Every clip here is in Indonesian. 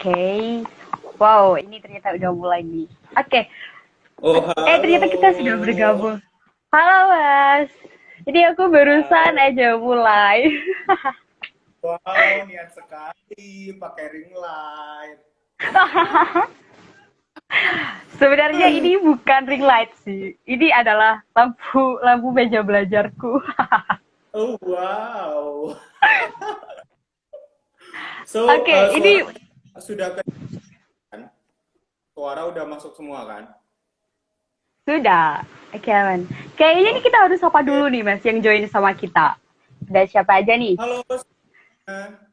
Oke. Wow, ini ternyata udah mulai nih. Oke. Oh, Ternyata kita sudah halo. bergabung. Halo, Mas. Jadi aku barusan Hai. aja mulai. Wow, niat sekali pakai ring light. Sebenarnya ini bukan ring light sih. Ini adalah lampu lampu meja belajarku. Oh, wow. So, Oke, suara ini sudah kan? Suara udah masuk semua kan? sudah. Oke, Man. Kayaknya ini kita harus sapa Oke. dulu nih, Mas, yang join sama kita. Ada siapa aja nih? Halo,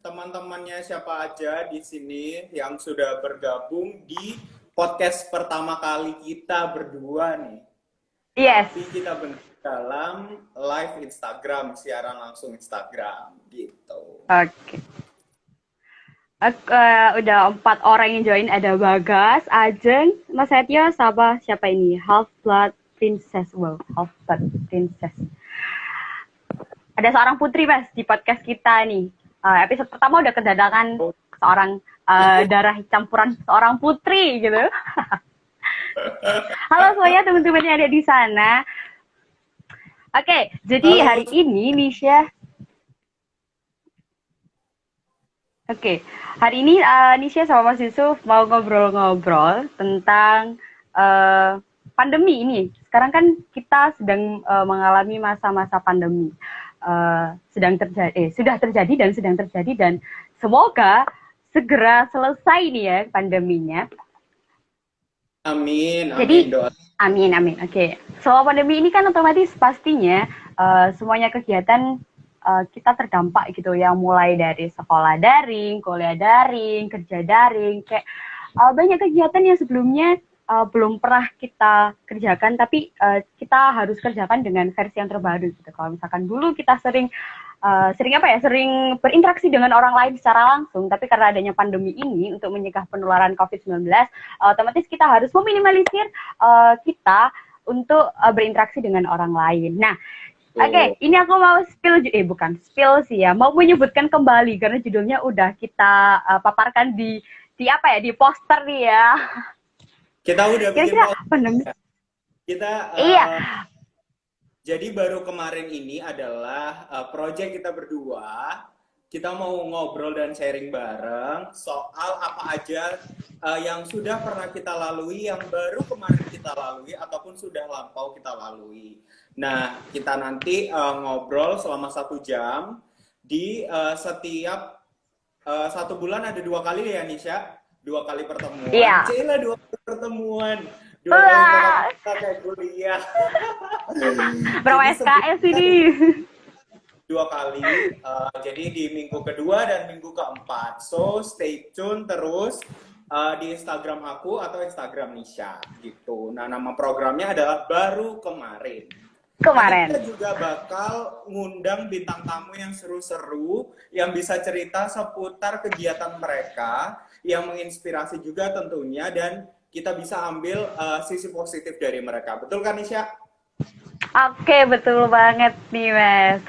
teman-temannya siapa aja di sini yang sudah bergabung di podcast pertama kali kita berdua nih. Yes. Tapi kita benar dalam live Instagram, siaran langsung Instagram gitu. Oke. Udah 4 orang yang join, ada Bagas, Ajeng, Mas Setio, sama siapa ini? Half Blood Princess. Wow, Half Blood Princess. Ada seorang putri, Mas, di podcast kita nih. Episode pertama udah kedatangan seorang darah campuran seorang putri gitu. Halo semuanya, teman-teman yang ada di sana. Oke, jadi Halo. hari ini Nisha. Oke, hari ini Nisha sama Mas Yusuf mau ngobrol-ngobrol tentang pandemi ini. Sekarang kan kita sedang mengalami masa-masa pandemi. Sudah terjadi dan sedang terjadi dan semoga segera selesai nih ya pandeminya. Amin, amin Jadi doa. amin amin. Oke. Selama pandemi ini kan otomatis pastinya semuanya kegiatan kita terdampak gitu ya, mulai dari sekolah daring, kuliah daring, kerja daring, kayak banyak kegiatan yang sebelumnya belum pernah kita kerjakan, tapi kita harus kerjakan dengan versi yang terbaru gitu. Kalau misalkan dulu kita sering berinteraksi dengan orang lain secara langsung, tapi karena adanya pandemi ini untuk mencegah penularan COVID-19, otomatis kita harus meminimalisir kita untuk berinteraksi dengan orang lain. Nah, Tuh. oke, ini aku mau bukan spill sih ya, mau menyebutkan kembali karena judulnya udah kita paparkan di apa ya, di poster nih ya. Kita udah bikin Kira-kira post. pandemi? Kita Iya, jadi baru kemarin ini adalah project kita berdua. Kita mau ngobrol dan sharing bareng soal apa aja yang sudah pernah kita lalui, yang baru kemarin kita lalui, ataupun sudah lampau kita lalui. Nah, kita nanti ngobrol selama 1 jam di setiap 1 bulan ada 2 kali ya Nisha, 2 kali pertemuan. iya. Cila 2 kali pertemuan, 2 kali tatap Wah, muka kayak kuliah. berapa Jadi SKS sebulan ini? 2 kali. Jadi di minggu kedua dan minggu keempat. So stay tune terus di Instagram aku atau Instagram Nisha gitu. Nah, nama programnya adalah Baru Kemarin. Nanti Kemarin. kita juga bakal ngundang bintang tamu yang seru-seru, yang bisa cerita seputar kegiatan mereka, yang menginspirasi juga tentunya, dan kita bisa ambil sisi positif dari mereka. Betul kan, Nisha? Oke, betul banget nih, Mas.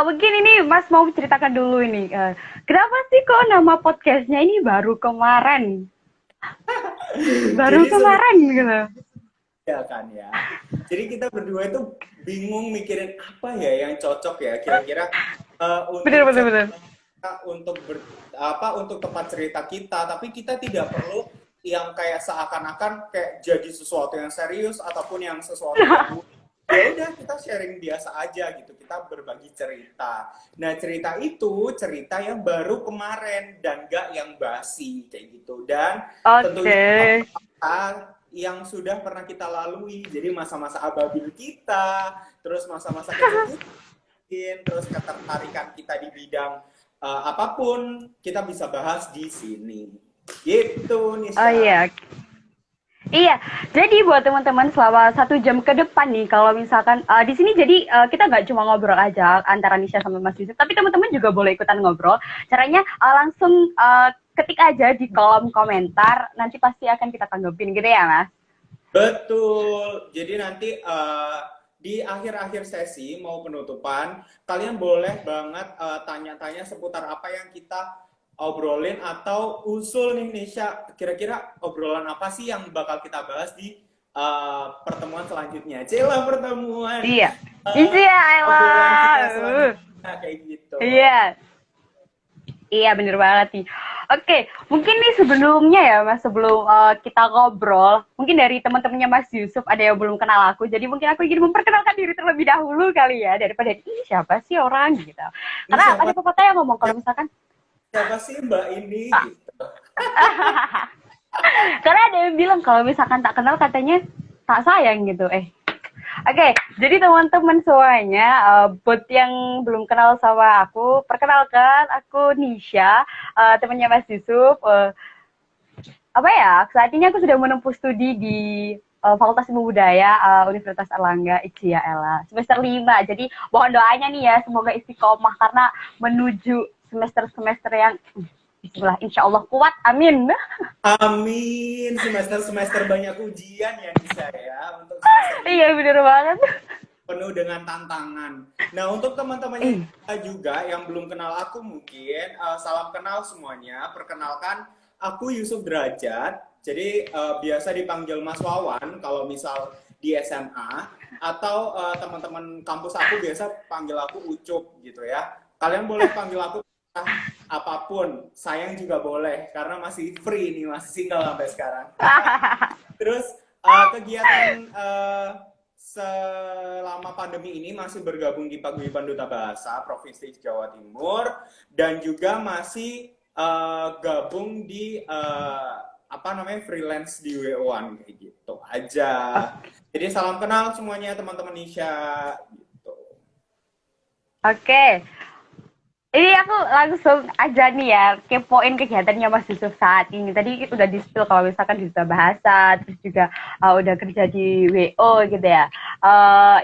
Mungkin ini Mas mau ceritakan dulu ini. Kenapa sih kok nama podcastnya ini baru kemarin? Baru Jadi kemarin gitu. ya kan ya. Jadi kita berdua itu bingung mikirin apa ya yang cocok ya kira-kira Bener, untuk bener, bener. cerita, untuk tempat cerita kita, tapi kita tidak perlu yang kayak seakan-akan kayak jadi sesuatu yang serius ataupun yang sesuatu yang ya udah kita sharing biasa aja gitu, kita berbagi cerita. Nah, cerita itu cerita yang baru kemarin dan gak yang basi kayak gitu, dan tentunya Oke. yang sudah pernah kita lalui. Jadi masa-masa ababil kita, terus masa-masa kecil kita, terus ketertarikan kita di bidang apapun, kita bisa bahas di sini. Gitu, Oh Nisha. iya. Iya, jadi buat teman-teman selama 1 jam ke depan nih, kalau misalkan di sini jadi kita nggak cuma ngobrol aja antara Nisha sama Mas Yusuf, tapi teman-teman juga boleh ikutan ngobrol. Caranya langsung ketik aja di kolom komentar, nanti pasti akan kita tanggepin gitu ya, Mas? Betul. Jadi nanti di akhir-akhir sesi mau penutupan, kalian boleh banget tanya-tanya seputar apa yang kita obrolin atau usul nih Nisha, kira-kira obrolan apa sih yang bakal kita bahas di pertemuan selanjutnya? Cila pertemuan Iya. Iya, obrolan kita Ella. selanjutnya kayak gitu. Iya. Iya, bener banget sih. Oke, mungkin nih sebelumnya ya Mas, sebelum kita ngobrol, mungkin dari teman-temannya Mas Yusuf ada yang belum kenal aku, jadi mungkin aku ingin memperkenalkan diri terlebih dahulu kali ya, daripada ini siapa sih orang gitu. Ini Karena siapa ada pepatah yang ngomong kalau misalkan, siapa sih Mbak ini gitu. karena ada yang bilang kalau misalkan tak kenal katanya tak sayang gitu. Oke, jadi teman-teman semuanya, buat yang belum kenal sama aku, perkenalkan aku Nisha, temannya Mas Yusuf. Apa ya, saat ini aku sudah menempuh studi di Fakultas Ilmu Budaya Universitas Erlangga Ijia Ella semester 5. Jadi mohon doanya nih ya, semoga istiqomah karena menuju semester-semester yang bismillah insya Allah kuat, amin. Amin, semester-semester banyak ujian ya Nisa ya untuk semester ini. Iya bener banget. Penuh dengan tantangan. Nah, untuk teman-temannya juga yang belum kenal aku mungkin, salam kenal semuanya. Perkenalkan, aku Yusuf Derajat. Jadi biasa dipanggil Mas Wawan kalau misal di SMA, atau teman-teman kampus aku biasa panggil aku Ucup gitu ya. Kalian boleh panggil aku apapun, sayang juga boleh karena masih free nih, masih single sampai sekarang. Terus kegiatan selama pandemi ini masih bergabung di Paguyuban Duta Bahasa Provinsi Jawa Timur dan juga masih gabung di apa namanya freelance di WO1 kayak gitu aja. Jadi salam kenal semuanya teman-teman Nisha gitu. Oke. Ini aku langsung aja nih ya, kepoin kegiatannya Mas Yusuf saat ini. Tadi udah di-spill kalau misalkan di Duta Bahasa, terus juga udah kerja di WO gitu ya.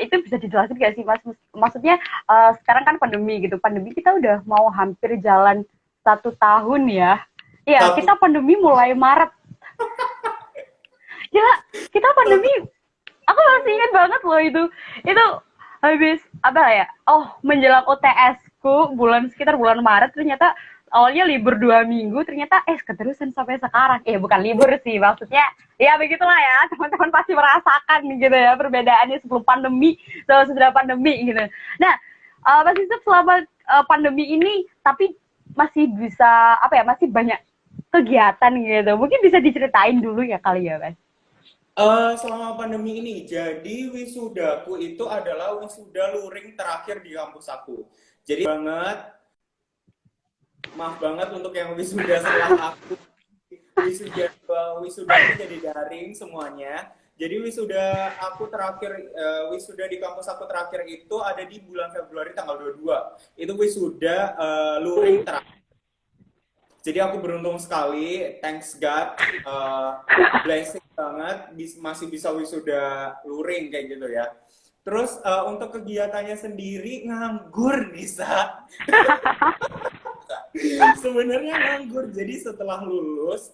Itu bisa dijelasin gak sih Mas? Maksudnya sekarang kan pandemi gitu. Pandemi kita udah mau hampir jalan 1 tahun ya. Iya, kita pandemi mulai Maret. Gila, kita pandemi, aku masih ingat banget loh itu. Itu habis apa ya? Oh, menjelang UTS sekitar bulan Maret, ternyata awalnya libur 2 minggu, ternyata keterusan sampai sekarang. Bukan libur sih, maksudnya ya begitulah ya, teman-teman pasti merasakan gitu ya perbedaannya sebelum pandemi sama sesudah pandemi gitu. Nah, Mas Yusuf selama pandemi ini tapi masih bisa apa ya, masih banyak kegiatan gitu, mungkin bisa diceritain dulu ya kali ya Mas. Selama pandemi ini, jadi wisudaku itu adalah wisuda luring terakhir di kampus aku. Jadi maaf banget untuk yang wisuda setelah aku. Wisuda itu jadi daring semuanya. Jadi wisuda aku terakhir, wisuda di kampus aku terakhir itu ada di bulan Februari tanggal 22. Itu wisuda luring terakhir. Jadi aku beruntung sekali, thanks God, blessing banget, masih bisa wisuda luring kayak gitu ya. Terus untuk kegiatannya sendiri nganggur bisa. Sebenarnya nganggur. Jadi setelah lulus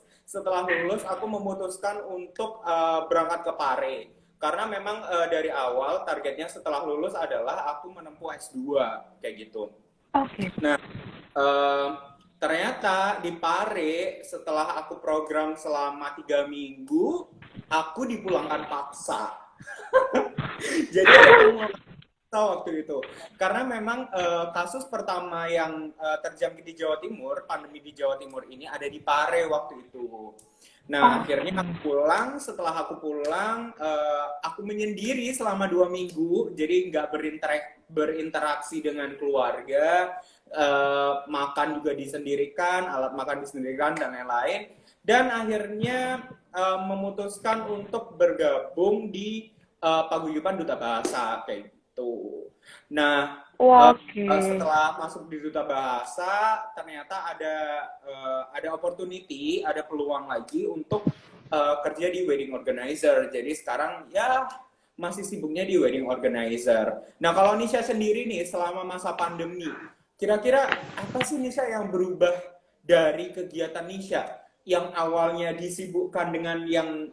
aku memutuskan untuk berangkat ke Pare. Karena memang dari awal targetnya setelah lulus adalah aku menempuh S2 kayak gitu. Oke. Nah, ternyata di Pare setelah aku program selama 3 minggu, aku dipulangkan paksa. Jadi aku waktu itu karena memang kasus pertama yang terjangkit di Jawa Timur, pandemi di Jawa Timur ini ada di Pare waktu itu. Nah, akhirnya aku pulang. Setelah aku pulang, aku menyendiri selama 2 minggu, jadi nggak berinteraksi dengan keluarga, makan juga disendirikan, alat makan disendirikan, dan lain-lain. Dan akhirnya memutuskan untuk bergabung di Paguyuban Duta Bahasa, kayak gitu. Nah, setelah masuk di Duta Bahasa, ternyata ada opportunity, ada peluang lagi untuk kerja di wedding organizer. Jadi sekarang ya masih sibuknya di wedding organizer. Nah, kalau Nisha sendiri nih selama masa pandemi, kira-kira apa sih Nisha yang berubah dari kegiatan Nisha yang awalnya disibukkan dengan yang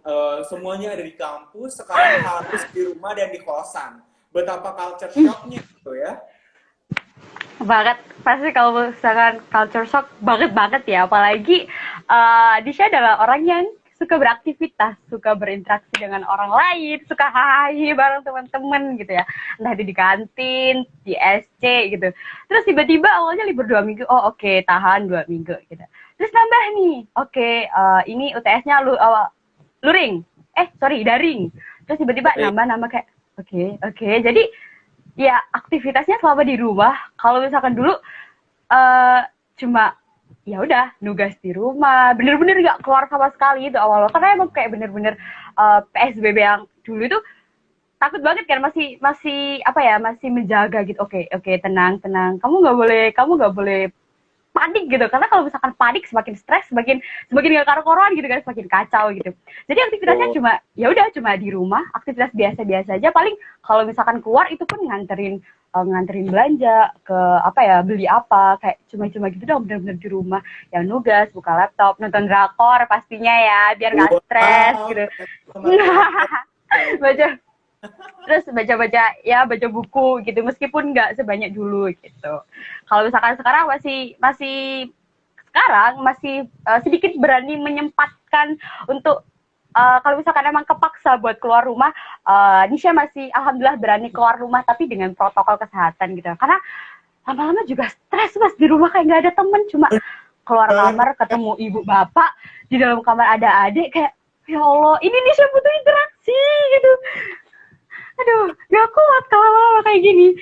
semuanya ada di kampus, sekarang harus di rumah dan di kosan? Betapa culture shock-nya gitu ya. banget. Pasti kalau misalkan culture shock banget ya. Apalagi Disha adalah orang yang suka beraktivitas, suka berinteraksi dengan orang lain, suka hahi bareng teman-teman gitu ya. Entah itu di kantin, di SC gitu. Terus tiba-tiba awalnya libur 2 minggu, oh oke, tahan 2 minggu gitu. Terus nambah nih, oke, ini UTS-nya luring, sorry daring. Terus tiba-tiba nambah kayak oke. Jadi ya aktivitasnya selama di rumah. Kalau misalkan dulu cuma ya udah nugas di rumah, bener-bener nggak keluar sama sekali itu awal-awal karena emang kayak bener-bener PSBB yang dulu itu takut banget kan, masih apa ya, masih menjaga gitu. Oke, tenang, kamu nggak boleh panik gitu, karena kalau misalkan panik semakin stres, semakin gak karu-karuan gitu kan, semakin kacau gitu. Jadi aktivitasnya cuma di rumah, aktivitas biasa-biasa aja. Paling kalau misalkan keluar itu pun nganterin belanja ke apa ya, beli apa, kayak cuma gitu dong, bener-bener di rumah yang nugas, buka laptop, nonton drakor pastinya ya, biar nggak stres gitu. baca Terus baca buku gitu, meskipun nggak sebanyak dulu gitu. Kalau misalkan sekarang masih sedikit berani menyempatkan untuk kalau misalkan emang kepaksa buat keluar rumah, Nisha masih alhamdulillah berani keluar rumah tapi dengan protokol kesehatan gitu. Karena lama-lama juga stres mas, di rumah kayak nggak ada temen, cuma keluar kamar ketemu ibu bapak, di dalam kamar ada adik, kayak ya Allah ini Nisha butuh interaksi gitu. Aduh, gak kuat kalau lama kayak gini.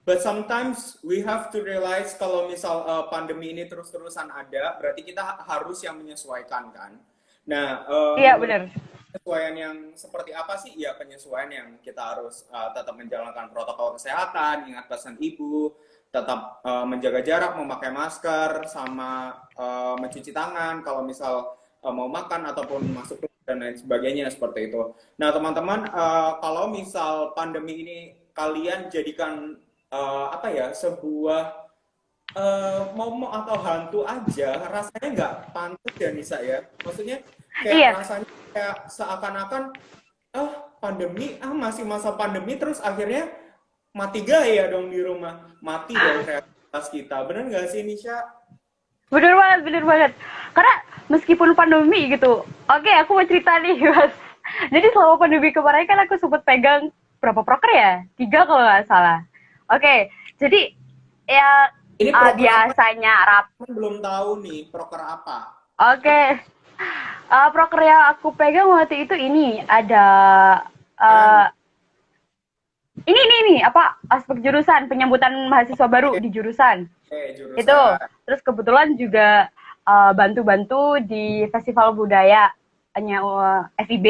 But sometimes we have to realize kalau misal pandemi ini terus-terusan ada, berarti kita harus yang menyesuaikan kan. Nah, iya benar. Penyesuaian yang seperti apa sih? Ya penyesuaian yang kita harus tetap menjalankan protokol kesehatan, ingat pesan ibu, tetap menjaga jarak, memakai masker, sama mencuci tangan kalau misal mau makan ataupun masuk dan lain sebagainya seperti itu. Nah teman-teman, kalau misal pandemi ini kalian jadikan apa ya, sebuah momok atau hantu aja, rasanya nggak pantas ya Nisa ya. Maksudnya kayak rasanya kayak seakan-akan pandemi, masih masa pandemi, terus akhirnya mati gaya dong di rumah, mati dong kreativitas kita. Bener nggak sih Nisha? Bener banget. Karena meskipun pandemi gitu, oke aku mau cerita nih mas. Jadi selama pandemi kemarin kan aku sempat pegang berapa proker ya? 3 kalau nggak salah. Oke, jadi ya ini biasanya belum tahu nih proker apa. Oke. Proker yang aku pegang waktu itu ini ada ini apa, aspek jurusan penyambutan mahasiswa baru di jurusan. Jurusan. Itu terus kebetulan juga bantu-bantu di festival budayanya FIB.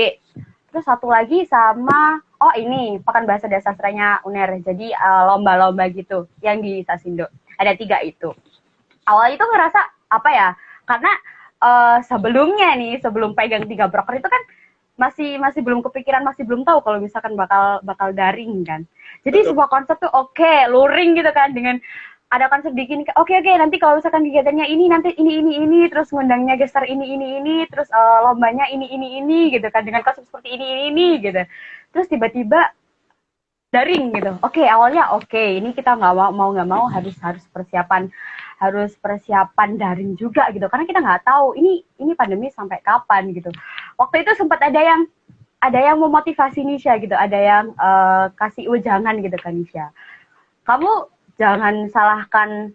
Terus satu lagi sama ini Pekan Bahasa dan Sastranya UNER. Jadi lomba-lomba gitu yang di Sasindo. Ada 3 itu. Awalnya itu ngerasa apa ya? Karena sebelumnya nih, sebelum pegang 3 broker itu kan masih belum kepikiran, masih belum tahu kalau misalkan bakal daring kan. Jadi sebuah konsep tuh luring gitu kan, dengan ada konsep bikin oke nanti kalau misalkan kegiatannya ini nanti ini terus ngundangnya gestar ini terus lombanya ini gitu kan, dengan konsep seperti ini gitu. Terus tiba-tiba daring gitu. Awalnya ini kita nggak mau harus persiapan daring juga gitu, karena kita nggak tahu ini pandemi sampai kapan gitu. Waktu itu sempat ada yang memotivasi Nisha gitu, ada yang kasih ujangan gitu kan, Nisha, kamu jangan salahkan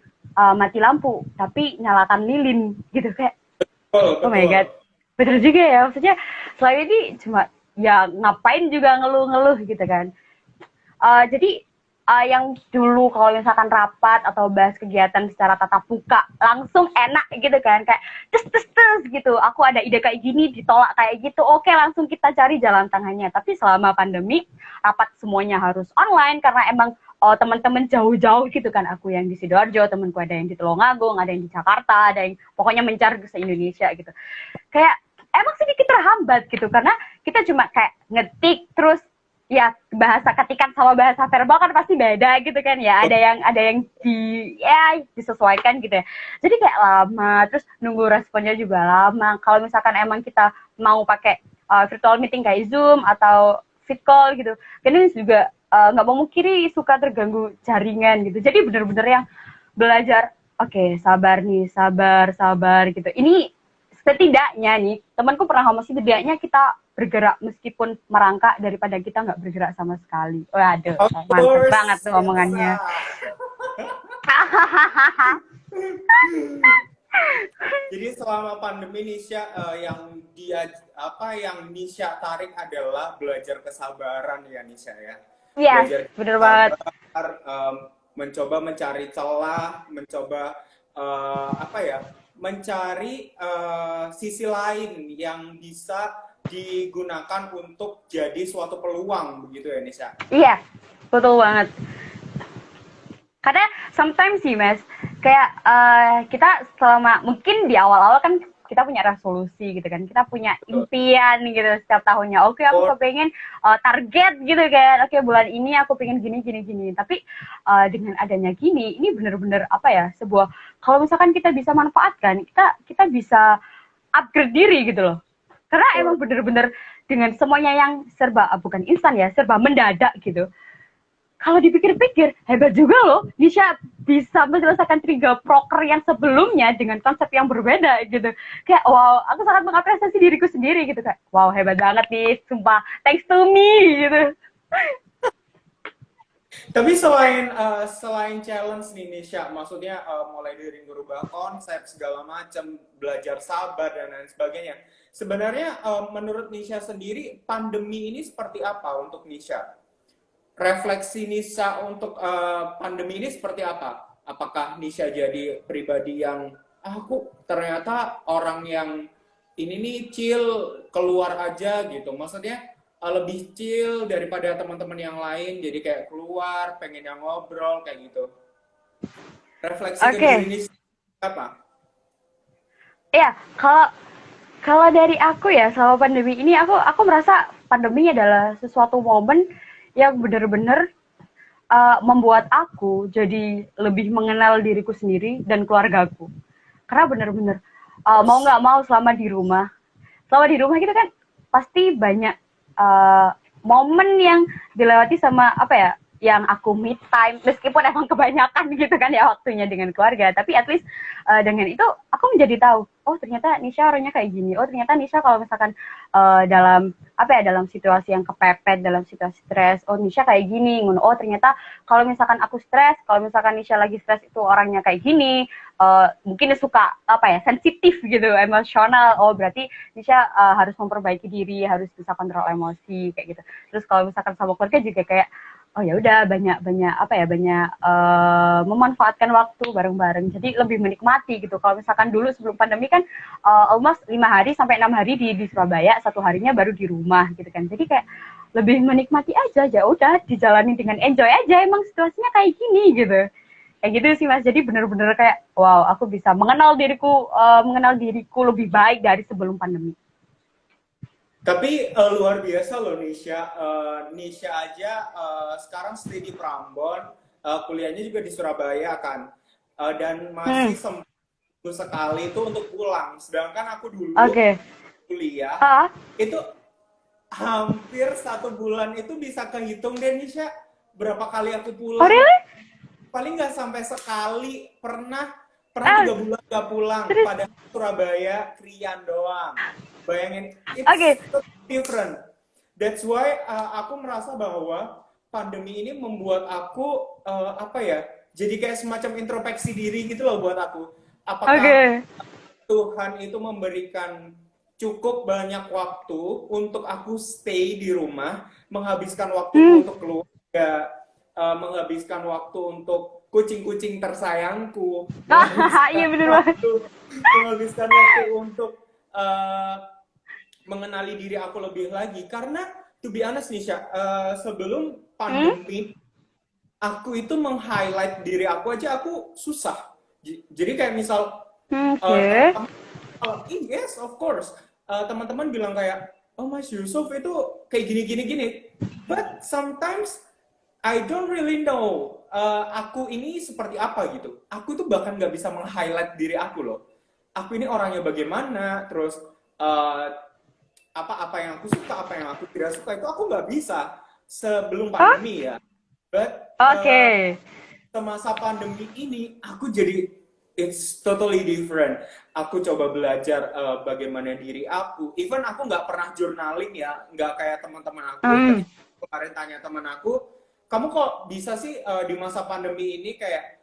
mati lampu, tapi nyalakan lilin gitu, kayak betul. Oh my god, betul juga ya. Maksudnya selain ini cuma ya ngapain juga ngeluh gitu kan. Jadi yang dulu kalau misalkan rapat atau bahas kegiatan secara tatap muka langsung enak gitu kan, kayak tes gitu, aku ada ide kayak gini ditolak kayak gitu, langsung kita cari jalan tengahnya. Tapi selama pandemi rapat semuanya harus online karena emang teman-teman jauh-jauh gitu kan, aku yang di Sidoarjo, temanku ada yang di Tulungagung, ada yang di Jakarta, ada yang pokoknya mencar ke se-Indonesia gitu. Kayak emang sedikit terhambat gitu, karena kita cuma kayak ngetik, terus ya bahasa ketikan sama bahasa verbal kan pasti beda gitu kan ya, ada yang disesuaikan gitu ya. Jadi kayak lama, terus nunggu responnya juga lama. Kalau misalkan emang kita mau pakai virtual meeting kayak Zoom atau fit call gitu, kan ini juga nggak mau mungkiri suka terganggu jaringan gitu. Jadi bener-bener yang belajar, oke, sabar nih, sabar, sabar gitu. Ini setidaknya nih, temanku pernah ngomong, setidaknya kita bergerak meskipun merangkak daripada kita nggak bergerak sama sekali. Waduh, Of mantep banget course, tuh omongannya. biasa. Jadi selama pandemi Nisha yang dia apa yang Nisha tarik adalah belajar kesabaran ya Nisha ya. Iya, Belajar bener banget. sabar, mencoba mencari celah, mencoba apa ya, mencari sisi lain yang bisa digunakan untuk jadi suatu peluang begitu ya Nisha. Iya, betul banget. Karena sometimes sih mas, kayak kita selama mungkin di awal-awal kan kita punya resolusi gitu kan, kita punya impian gitu setiap tahunnya. Oke, aku kepengen target gitu kan. Oke, bulan ini aku pengen gini gini gini. Tapi dengan adanya gini, ini bener-bener apa ya, sebuah, kalau misalkan kita bisa manfaatkan, kita bisa upgrade diri gitu loh. Karena emang bener-bener dengan semuanya yang serba bukan instan ya, serba mendadak gitu. Kalau dipikir-pikir, hebat juga loh, Nisha bisa menyelesaikan 3 proker yang sebelumnya dengan konsep yang berbeda gitu. Kayak, wow, aku sangat mengapresiasi diriku sendiri gitu. Kayak, wow, hebat banget nih, sumpah, thanks to me gitu. Tapi selain challenge nih Nisha, maksudnya mulai dari merubah konsep segala macam, belajar sabar dan lain sebagainya. Sebenarnya menurut Nisha sendiri pandemi ini seperti apa untuk Nisha? Refleksi Nisha untuk pandemi ini seperti apa? Apakah Nisha jadi pribadi yang aku ternyata orang yang ini nih chill keluar aja gitu. Maksudnya lebih chill daripada teman-teman yang lain, jadi kayak keluar, pengen yang ngobrol kayak gitu. Refleksi ke diri Oke, Nisha apa? ya kalau kalau dari aku ya selama pandemi ini aku merasa pandemi adalah sesuatu momen yang benar-benar membuat aku jadi lebih mengenal diriku sendiri dan keluargaku. Karena benar-benar mau nggak mau selama di rumah gitu kan pasti banyak momen yang dilewati sama apa ya, yang aku me time, meskipun emang kebanyakan gitu kan ya waktunya dengan keluarga, tapi at least dengan itu aku menjadi tahu, oh ternyata Nisha orangnya kayak gini, oh ternyata Nisha kalau misalkan dalam apa ya, dalam situasi yang kepepet, dalam situasi stres, oh Nisha kayak gini, oh ternyata kalau misalkan aku stres, kalau misalkan Nisha lagi stres itu orangnya kayak gini, mungkin suka apa ya, sensitif gitu, emosional, oh berarti Nisha harus memperbaiki diri, harus bisa kontrol emosi kayak gitu. Terus kalau misalkan sama keluarga juga kayak, oh ya udah, banyak apa ya, banyak memanfaatkan waktu bareng-bareng, jadi lebih menikmati gitu. Kalau misalkan dulu sebelum pandemi kan almost 5 hari sampai 6 hari di Surabaya, 1 harinya baru di rumah gitu kan, jadi kayak lebih menikmati aja, ya udah dijalani dengan enjoy aja, emang situasinya kayak gini gitu, kayak gitu sih mas. Jadi bener-bener kayak wow, aku bisa mengenal diriku lebih baik dari sebelum pandemi. Tapi luar biasa loh Nisha. Nisha aja sekarang stay di Prambon, kuliahnya juga di Surabaya kan, dan masih seminggu sekali itu untuk pulang. Sedangkan aku dulu Oke. kuliah Ah, itu hampir 1 bulan itu bisa kehitung deh Nisha berapa kali aku oh pulang. really? Paling nggak sampai sekali, pernah pernah Ah, 3 bulan nggak pulang, serius? pada Surabaya Krian doang. Bayangin, it's Oke. so different. That's why aku merasa bahwa pandemi ini membuat aku apa ya, jadi kayak semacam introspeksi diri gitu loh buat aku. Apakah Oke. Tuhan itu memberikan cukup banyak waktu untuk aku stay di rumah, menghabiskan waktuku untuk keluarga, menghabiskan waktu untuk kucing-kucing tersayangku, Iya menghabiskan bener banget. waktu, menghabiskan waktu untuk mengenali diri aku lebih lagi. Karena to be honest Nisha, sebelum pandemi aku itu meng-highlight diri aku aja aku susah. Jadi kayak misal Oke. teman-teman, yes of course, teman-teman bilang kayak, oh Mas Yusuf itu kayak gini-gini-gini, but sometimes I don't really know aku ini seperti apa gitu. Aku tuh bahkan nggak bisa meng-highlight diri aku loh. Aku ini orangnya bagaimana, terus apa yang aku suka, apa yang aku tidak suka itu aku nggak bisa sebelum Hah? pandemi ya. But Oke. semasa pandemi ini aku jadi it's totally different. Aku coba belajar bagaimana diri aku. Even aku nggak pernah journaling ya, nggak kayak teman-teman aku. Hmm. Ketika kemarin tanya teman aku, kamu kok bisa sih di masa pandemi ini kayak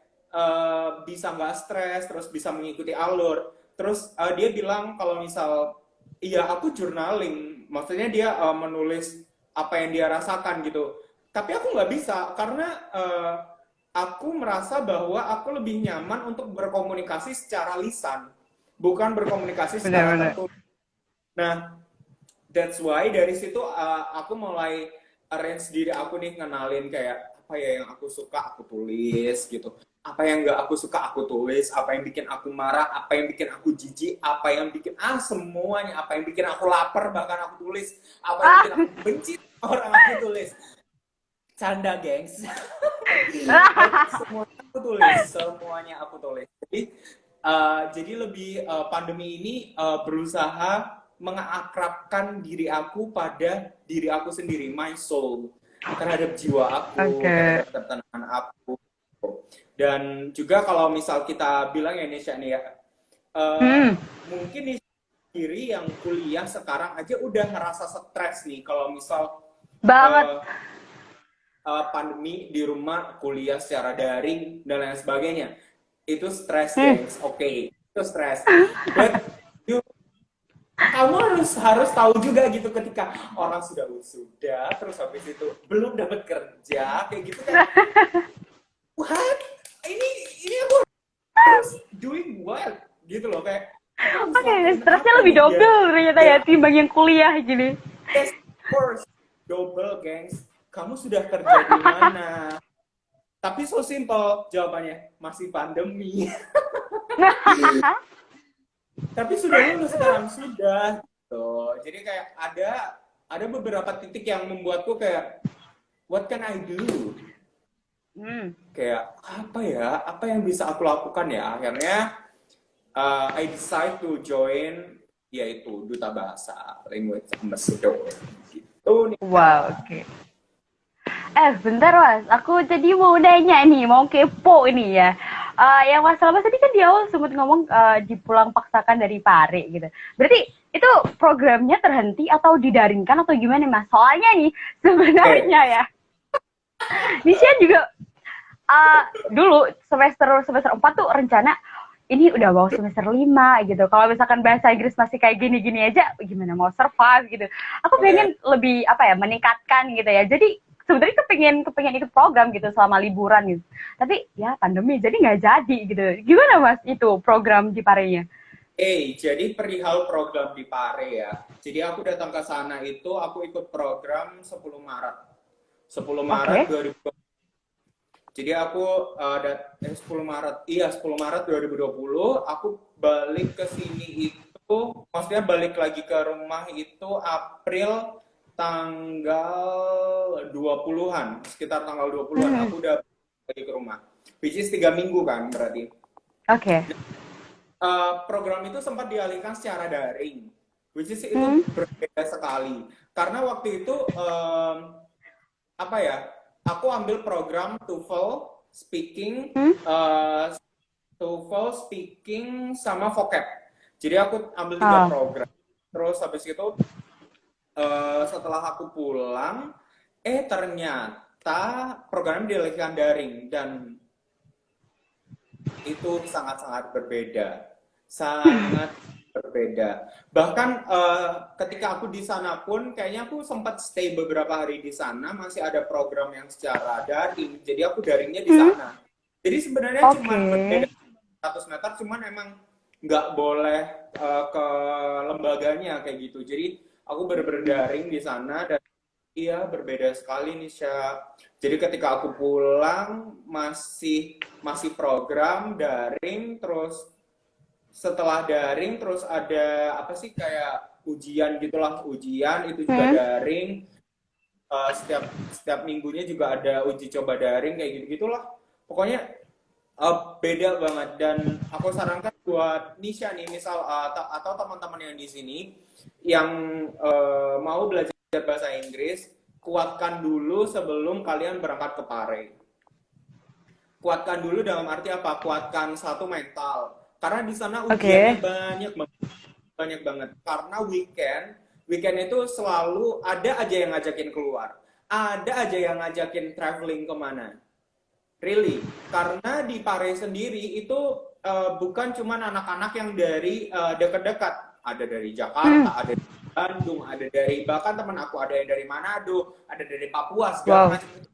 bisa nggak stres, terus bisa mengikuti alur. Terus dia bilang kalau misal, iya aku journaling, maksudnya dia menulis apa yang dia rasakan gitu. Tapi aku nggak bisa karena aku merasa bahwa aku lebih nyaman untuk berkomunikasi secara lisan, bukan berkomunikasi secara Benar-benar. tertulis. Nah, that's why dari situ aku mulai arrange diri aku nih, ngenalin kayak apa ya yang aku suka aku tulis gitu, apa yang nggak aku suka aku tulis, apa yang bikin aku marah, apa yang bikin aku jijik, apa yang bikin semuanya, apa yang bikin aku lapar bahkan aku tulis, apa yang bikin aku benci orang aku tulis. Canda, gengs. Semuanya aku tulis, semuanya aku tulis. Jadi lebih pandemi ini berusaha mengakrabkan diri aku pada diri aku sendiri, my soul, terhadap jiwa aku, Oke. terhadap ketenangan aku. Dan juga kalau misal kita bilang ya Nisha nih ya, Hmm. mungkin nih sendiri yang kuliah sekarang aja udah ngerasa stres nih kalau misal Banget. uh, pandemi di rumah, kuliah secara daring dan lain sebagainya. Itu stres, Hmm. gengs. Oke, itu stres. But you, kamu harus tahu juga gitu ketika orang sudah wisuda, terus habis itu belum dapat kerja, kayak gitu kan. What? Ini aku harus doing what? Gitu loh, kayak aku harus Oke, lakuin stresnya apa lebih nih biar double ternyata ya biar timbang yang kuliah gini. yes, of course, double, gengs. Kamu sudah kerja di mana? Tapi so simple jawabannya, masih pandemi. Tapi sudah lulus sekarang, sudah. Gitu. Jadi kayak ada beberapa titik yang membuatku kayak what can I do? Hmm. Kayak apa ya? Apa yang bisa aku lakukan ya? Akhirnya I decide to join yaitu Duta Bahasa Language Ambassador. Gitu nih. Wow, oke. Bentar Mas, aku jadi mau nanya nih, mau kepo ini ya. Yang masalah Mas tadi kan di awal sempat ngomong dipulang paksakan dari Pare gitu. Berarti itu programnya terhenti atau didaringkan atau gimana Mas? Soalnya nih sebenarnya ya, Nisha juga dulu semester semester 4 tuh rencana ini udah mau semester 5 gitu. Kalau misalkan bahasa Inggris masih kayak gini-gini aja, gimana mau survive gitu. Aku Oke. pengen lebih apa ya, meningkatkan gitu ya. Jadi sebenarnya kepengen ikut program gitu selama liburan gitu. Tapi ya pandemi jadi nggak jadi gitu. Gimana Mas itu program di Parenya? Jadi perihal program di Pare ya. Jadi aku datang ke sana itu aku ikut program 10 Maret. 10 Maret Oke. 2020. Jadi aku 10 Maret, iya 10 Maret 2020 aku balik ke sini itu, maksudnya balik lagi ke rumah itu April tanggal 20-an, sekitar tanggal 20-an Hmm. aku udah balik ke rumah. Which is 3 minggu kan berarti. Oke. Program itu sempat dialihkan secara daring, which is itu Hmm. berbeda sekali. Karena waktu itu apa ya? Aku ambil program TOEFL speaking, Hmm. TOEFL speaking sama vocab. Jadi aku ambil 3 Oh. program. Terus habis itu setelah aku pulang, ternyata programnya dialihkan daring dan itu sangat-sangat berbeda, sangat berbeda. Bahkan ketika aku di sana pun, kayaknya aku sempat stay beberapa hari di sana, masih ada program yang secara daring, jadi aku daringnya di Hmm. sana. Jadi sebenarnya Oke. cuman berbeda 100 meter, cuman emang nggak boleh ke lembaganya kayak gitu. Jadi aku bener-bener daring di sana dan iya berbeda sekali nih Syah. Jadi ketika aku pulang masih program daring, terus setelah daring terus ada apa sih kayak ujian gitulah, ujian itu juga Hmm. daring. Setiap minggunya juga ada uji coba daring kayak gitu gitulah. Pokoknya beda banget dan aku sarankan buat Nisha nih misal atau teman-teman yang di sini yang mau belajar bahasa Inggris, kuatkan dulu sebelum kalian berangkat ke Pare. Kuatkan dulu dalam arti apa? Kuatkan satu mental. Karena di sana ujiannya Oke. banyak banget. Karena weekend itu selalu ada aja yang ngajakin keluar. Ada aja yang ngajakin traveling kemana. Really. Karena di Pare sendiri itu bukan cuma anak-anak yang dari dekat-dekat. Ada dari Hmm. Jakarta, ada dari Bandung, ada dari bahkan teman aku ada yang dari Manado, ada dari Papua, segala Wow. macam itu,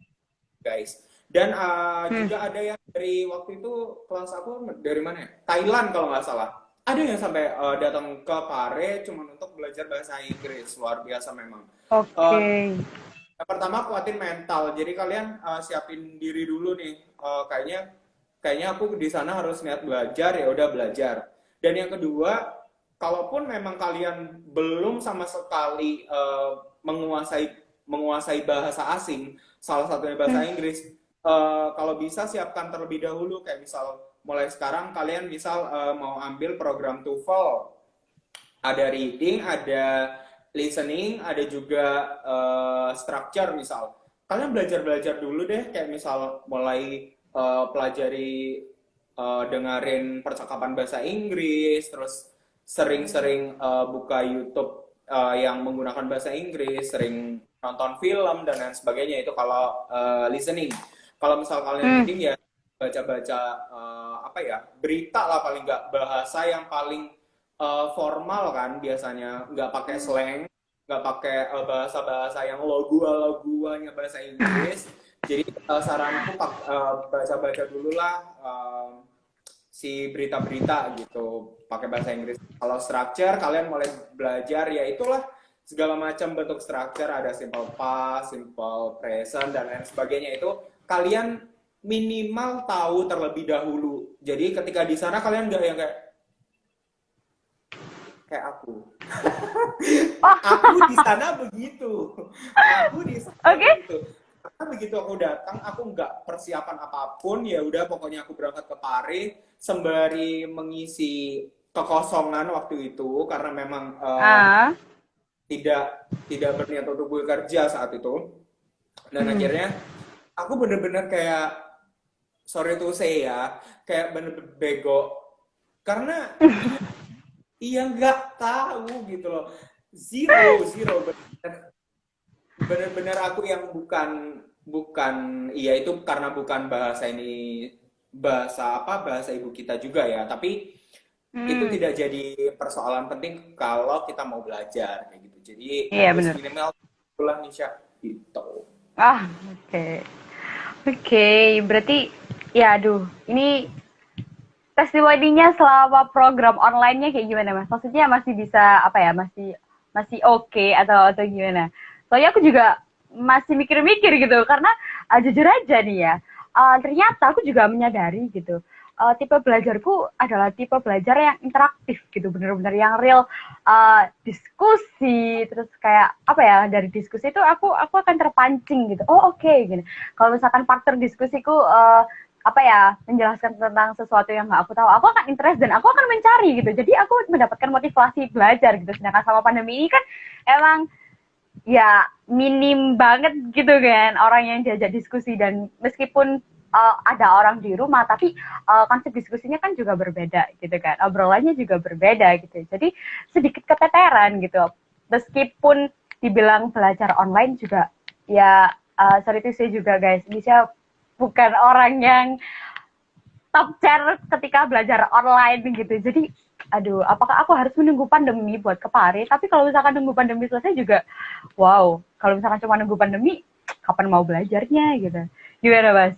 guys. Dan Hmm. juga ada yang dari waktu itu kelas aku dari mana ya? Thailand kalau nggak salah. Ada yang sampai datang ke Pare cuma untuk belajar bahasa Inggris. Luar biasa memang. Oke. Eh, yang pertama kuatin mental. Jadi kalian siapin diri dulu nih. Kayaknya aku di sana harus niat belajar, ya udah belajar. Dan yang kedua, kalaupun memang kalian belum sama sekali menguasai menguasai bahasa asing, salah satunya bahasa Hmm. Inggris, kalau bisa siapkan terlebih dahulu. Kayak misal mulai sekarang kalian misal mau ambil program TOEFL, ada reading, ada listening, ada juga structure misal. Kalian belajar-belajar dulu deh, kayak misal mulai pelajari dengerin percakapan bahasa Inggris, terus sering-sering buka YouTube yang menggunakan bahasa Inggris, sering nonton film dan lain sebagainya. Itu kalau listening. Kalau misal kalian Hmm. reading ya baca-baca apa ya, berita lah paling nggak, bahasa yang paling formal kan biasanya, nggak pakai slang, nggak pakai bahasa-bahasa yang lo-gua-lo-guanya bahasa Inggris. Jadi saranku baca-baca dulu lah si berita-berita gitu pakai bahasa Inggris. Kalau structure kalian mulai belajar ya itulah segala macam bentuk structure, ada simple past, simple present dan lain sebagainya, itu kalian minimal tahu terlebih dahulu. Jadi ketika di sana kalian nggak yang kayak aku. Oh, Aku di sana begitu. Aku di sana oke. begitu. Karena begitu aku datang, aku nggak persiapan apapun. Ya udah, pokoknya aku berangkat ke Paris sembari mengisi kekosongan waktu itu karena memang Ah. tidak tidak berniat untuk bekerja saat itu. Dan Hmm. akhirnya aku bener-bener kayak, sorry to say ya, kayak bener-bener bego karena iya, iya nggak tahu gitu loh. Zero, zero, bener-bener aku yang bukan bukan iya, itu karena bukan bahasa ini, bahasa apa, bahasa ibu kita juga ya, tapi itu Hmm. tidak jadi persoalan penting kalau kita mau belajar kayak gitu. Jadi at Iya least benar. minimal itulah Nisha gitu. Ah, oke. Oke, berarti ya aduh, ini testimoninya selama program online-nya kayak gimana, Mas? Maksudnya masih bisa apa ya? Masih masih oke atau gimana? Soalnya aku juga masih mikir-mikir gitu karena jujur aja nih ya. Ternyata aku juga menyadari gitu. Tipe belajarku adalah tipe belajar yang interaktif gitu, bener-bener yang real, diskusi, terus kayak apa ya, dari diskusi itu aku akan terpancing gitu. Oh, oke, gini. Kalau misalkan partner diskusiku apa ya, menjelaskan tentang sesuatu yang nggak aku tahu, aku akan interest dan aku akan mencari gitu, jadi aku mendapatkan motivasi belajar gitu. Sedangkan sama pandemi ini kan emang ya minim banget gitu kan orang yang diajak diskusi, dan meskipun ada orang di rumah tapi konsep diskusinya kan juga berbeda gitu kan, obrolannya juga berbeda gitu, jadi sedikit keteteran gitu. Meskipun dibilang belajar online juga ya, sorry to say juga guys, bisa bukan orang yang top chair ketika belajar online gitu. Jadi, aduh, apakah aku harus menunggu pandemi buat ke Paris? Tapi kalau misalkan nunggu pandemi selesai juga, wow, kalau misalkan cuma nunggu pandemi, kapan mau belajarnya gitu. Gimana, Mas?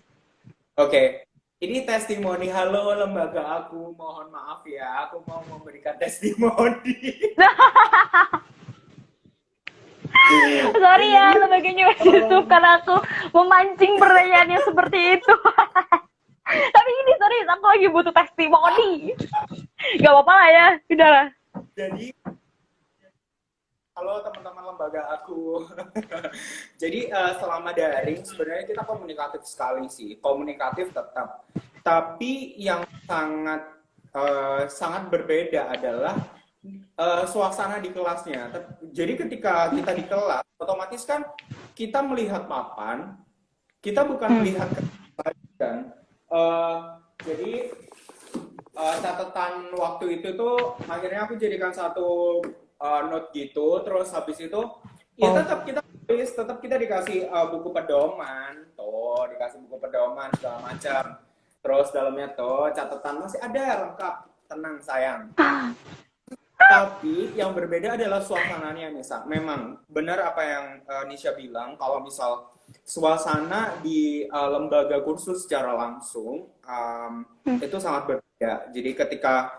Oke, ini testimoni. Halo lembaga aku, mohon maaf ya, aku mau memberikan testimoni. Sorry ya, Ini sebagainya Mas Yusuf, um, karena aku memancing pertanyaannya seperti itu. Tapi ini sorry, aku lagi butuh testimoni. Gak apa-apa lah ya, udahlah. jadi halo teman-teman lembaga aku. Jadi selama daring sebenarnya kita komunikatif sekali sih, komunikatif tetap. Tapi yang sangat sangat berbeda adalah suasana di kelasnya. Jadi ketika kita di kelas, otomatis kan kita melihat papan, kita bukan melihat kan. Jadi catatan waktu itu tuh akhirnya aku jadikan satu note gitu, terus habis itu ya tetap kita dikasih buku pedoman, tuh dikasih buku pedoman segala macam. Terus dalamnya tuh catatan masih ada lengkap, tenang sayang. Tapi yang berbeda adalah suasananya, Nisa. Memang benar apa yang Nisha bilang, kalau misal suasana di lembaga kursus secara langsung itu sangat berbeda. Jadi ketika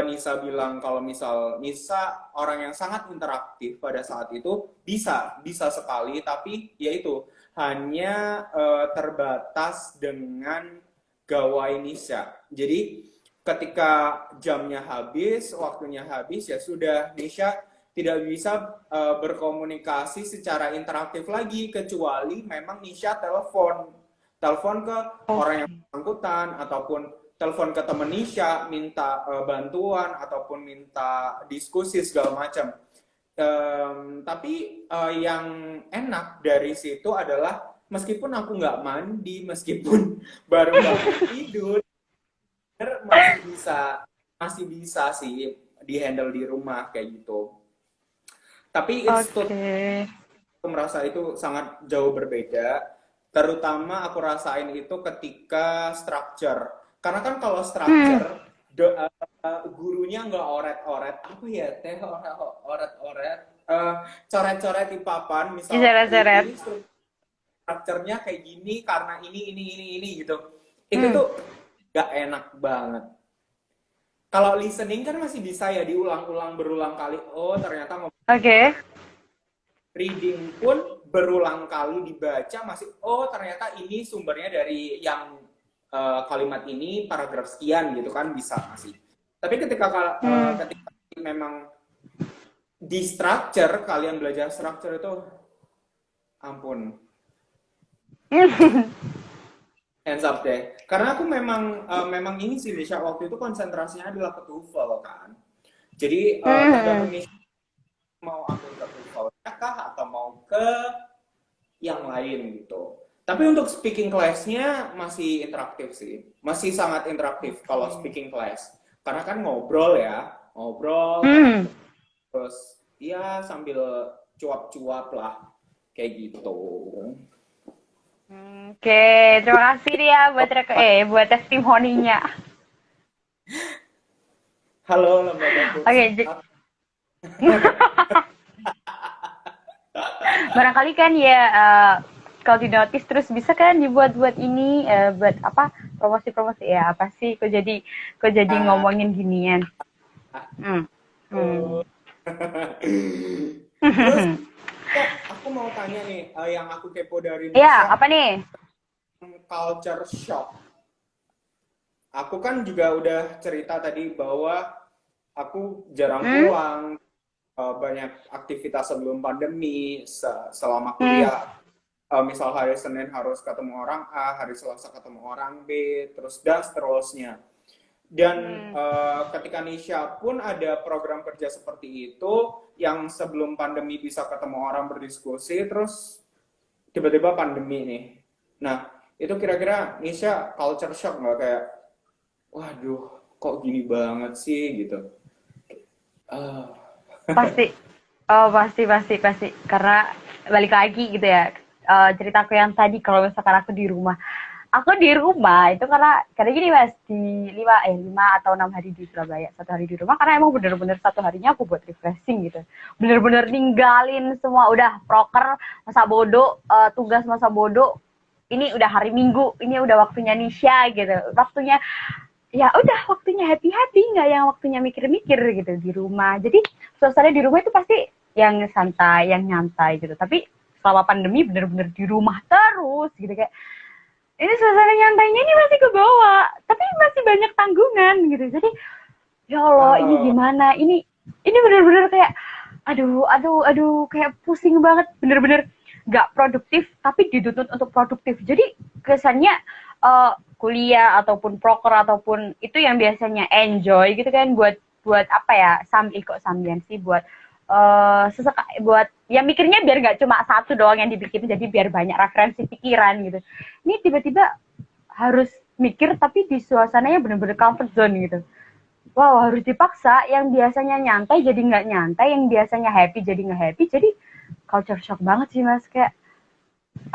Nisa bilang kalau misal Nisa orang yang sangat interaktif pada saat itu, bisa sekali, tapi yaitu hanya terbatas dengan gawai Nisa. Jadi ketika jamnya habis, waktunya habis, ya sudah, Nisha tidak bisa berkomunikasi secara interaktif lagi, kecuali memang Nisha telepon ke orang yang bersangkutan, ataupun telepon ke teman Nisha, minta bantuan, ataupun minta diskusi segala macam. Tapi yang enak dari situ adalah, meskipun aku nggak mandi, meskipun baru bangun tidur, masih bisa sih di handle di rumah kayak gitu. Tapi aku merasa itu sangat jauh berbeda. Terutama aku rasain itu ketika structure. Karena kan kalau structure gurunya nggak oret-oret, apa ya teh oret-oret, coret-coret di papan, misalnya structure-nya kayak gini karena ini gitu. Itu tuh gak enak banget. Kalau listening kan masih bisa ya diulang-ulang berulang kali. Oh ternyata reading pun berulang kali dibaca masih. Oh ternyata ini sumbernya dari yang kalimat ini paragraf sekian gitu kan, bisa masih. Tapi ketika memang di structure, kalian belajar structure itu ampun. Hands up deh. Karena aku memang ini sih, Lisha, waktu itu konsentrasinya adalah ke TOEFL kan. Jadi tergantung mau ambil ke TOEFL kah atau mau ke yang lain gitu. Tapi untuk speaking class-nya masih interaktif sih. Masih sangat interaktif kalau speaking class. Karena kan ngobrol, terus ya sambil cuap-cuap lah kayak gitu. Oke, terima kasih dia buat testimoninya. Halo lembaga kursus. Barangkali kan ya kalau di notice terus bisa kan dibuat ini buat apa promosi ya, apa sih kok jadi ngomongin ginian. Terus aku mau tanya nih, yang aku kepo dari Nisha. Iya, apa nih? Culture shock. Aku kan juga udah cerita tadi bahwa aku jarang pulang, banyak aktivitas sebelum pandemi, selama kuliah. Misal hari Senin harus ketemu orang A, hari Selasa ketemu orang B, terus dan seterusnya. Dan ketika Nisha pun ada program kerja seperti itu, yang sebelum pandemi bisa ketemu orang berdiskusi, terus tiba-tiba pandemi nih. Nah, itu kira-kira Nisha culture shock nggak, kayak, waduh, kok gini banget sih gitu? Pasti. Karena balik lagi gitu ya, ceritaku yang tadi kalau misalkan aku di rumah itu karena gini Mas, di 5 atau 6 hari di Surabaya, 1 hari di rumah, karena emang bener-bener 1 harinya aku buat refreshing gitu, bener-bener ninggalin semua, udah proker masa bodoh, tugas masa bodoh, ini udah hari Minggu, ini udah waktunya Nisha gitu, waktunya happy nggak yang waktunya mikir-mikir gitu di rumah. Jadi suasana di rumah itu pasti yang santai, yang nyantai gitu. Tapi selama pandemi bener-bener di rumah terus gitu, kayak ini suasana nyantainya ini masih ke bawah, tapi masih banyak tanggungan gitu. Jadi ya Allah, ini gimana? Ini bener-bener kayak aduh kayak pusing banget, bener-bener nggak produktif tapi dituntut untuk produktif. Jadi kesannya kuliah ataupun proker ataupun itu yang biasanya enjoy gitu kan, buat apa ya, sambian sih buat buat ya mikirnya biar nggak cuma satu doang yang dibikin, jadi biar banyak referensi pikiran gitu. Ini tiba-tiba harus mikir tapi di suasananya bener-bener comfort zone gitu. Wow, harus dipaksa. Yang biasanya nyantai jadi nggak nyantai, yang biasanya happy jadi nggak happy. Jadi culture shock banget sih mas. Kayak,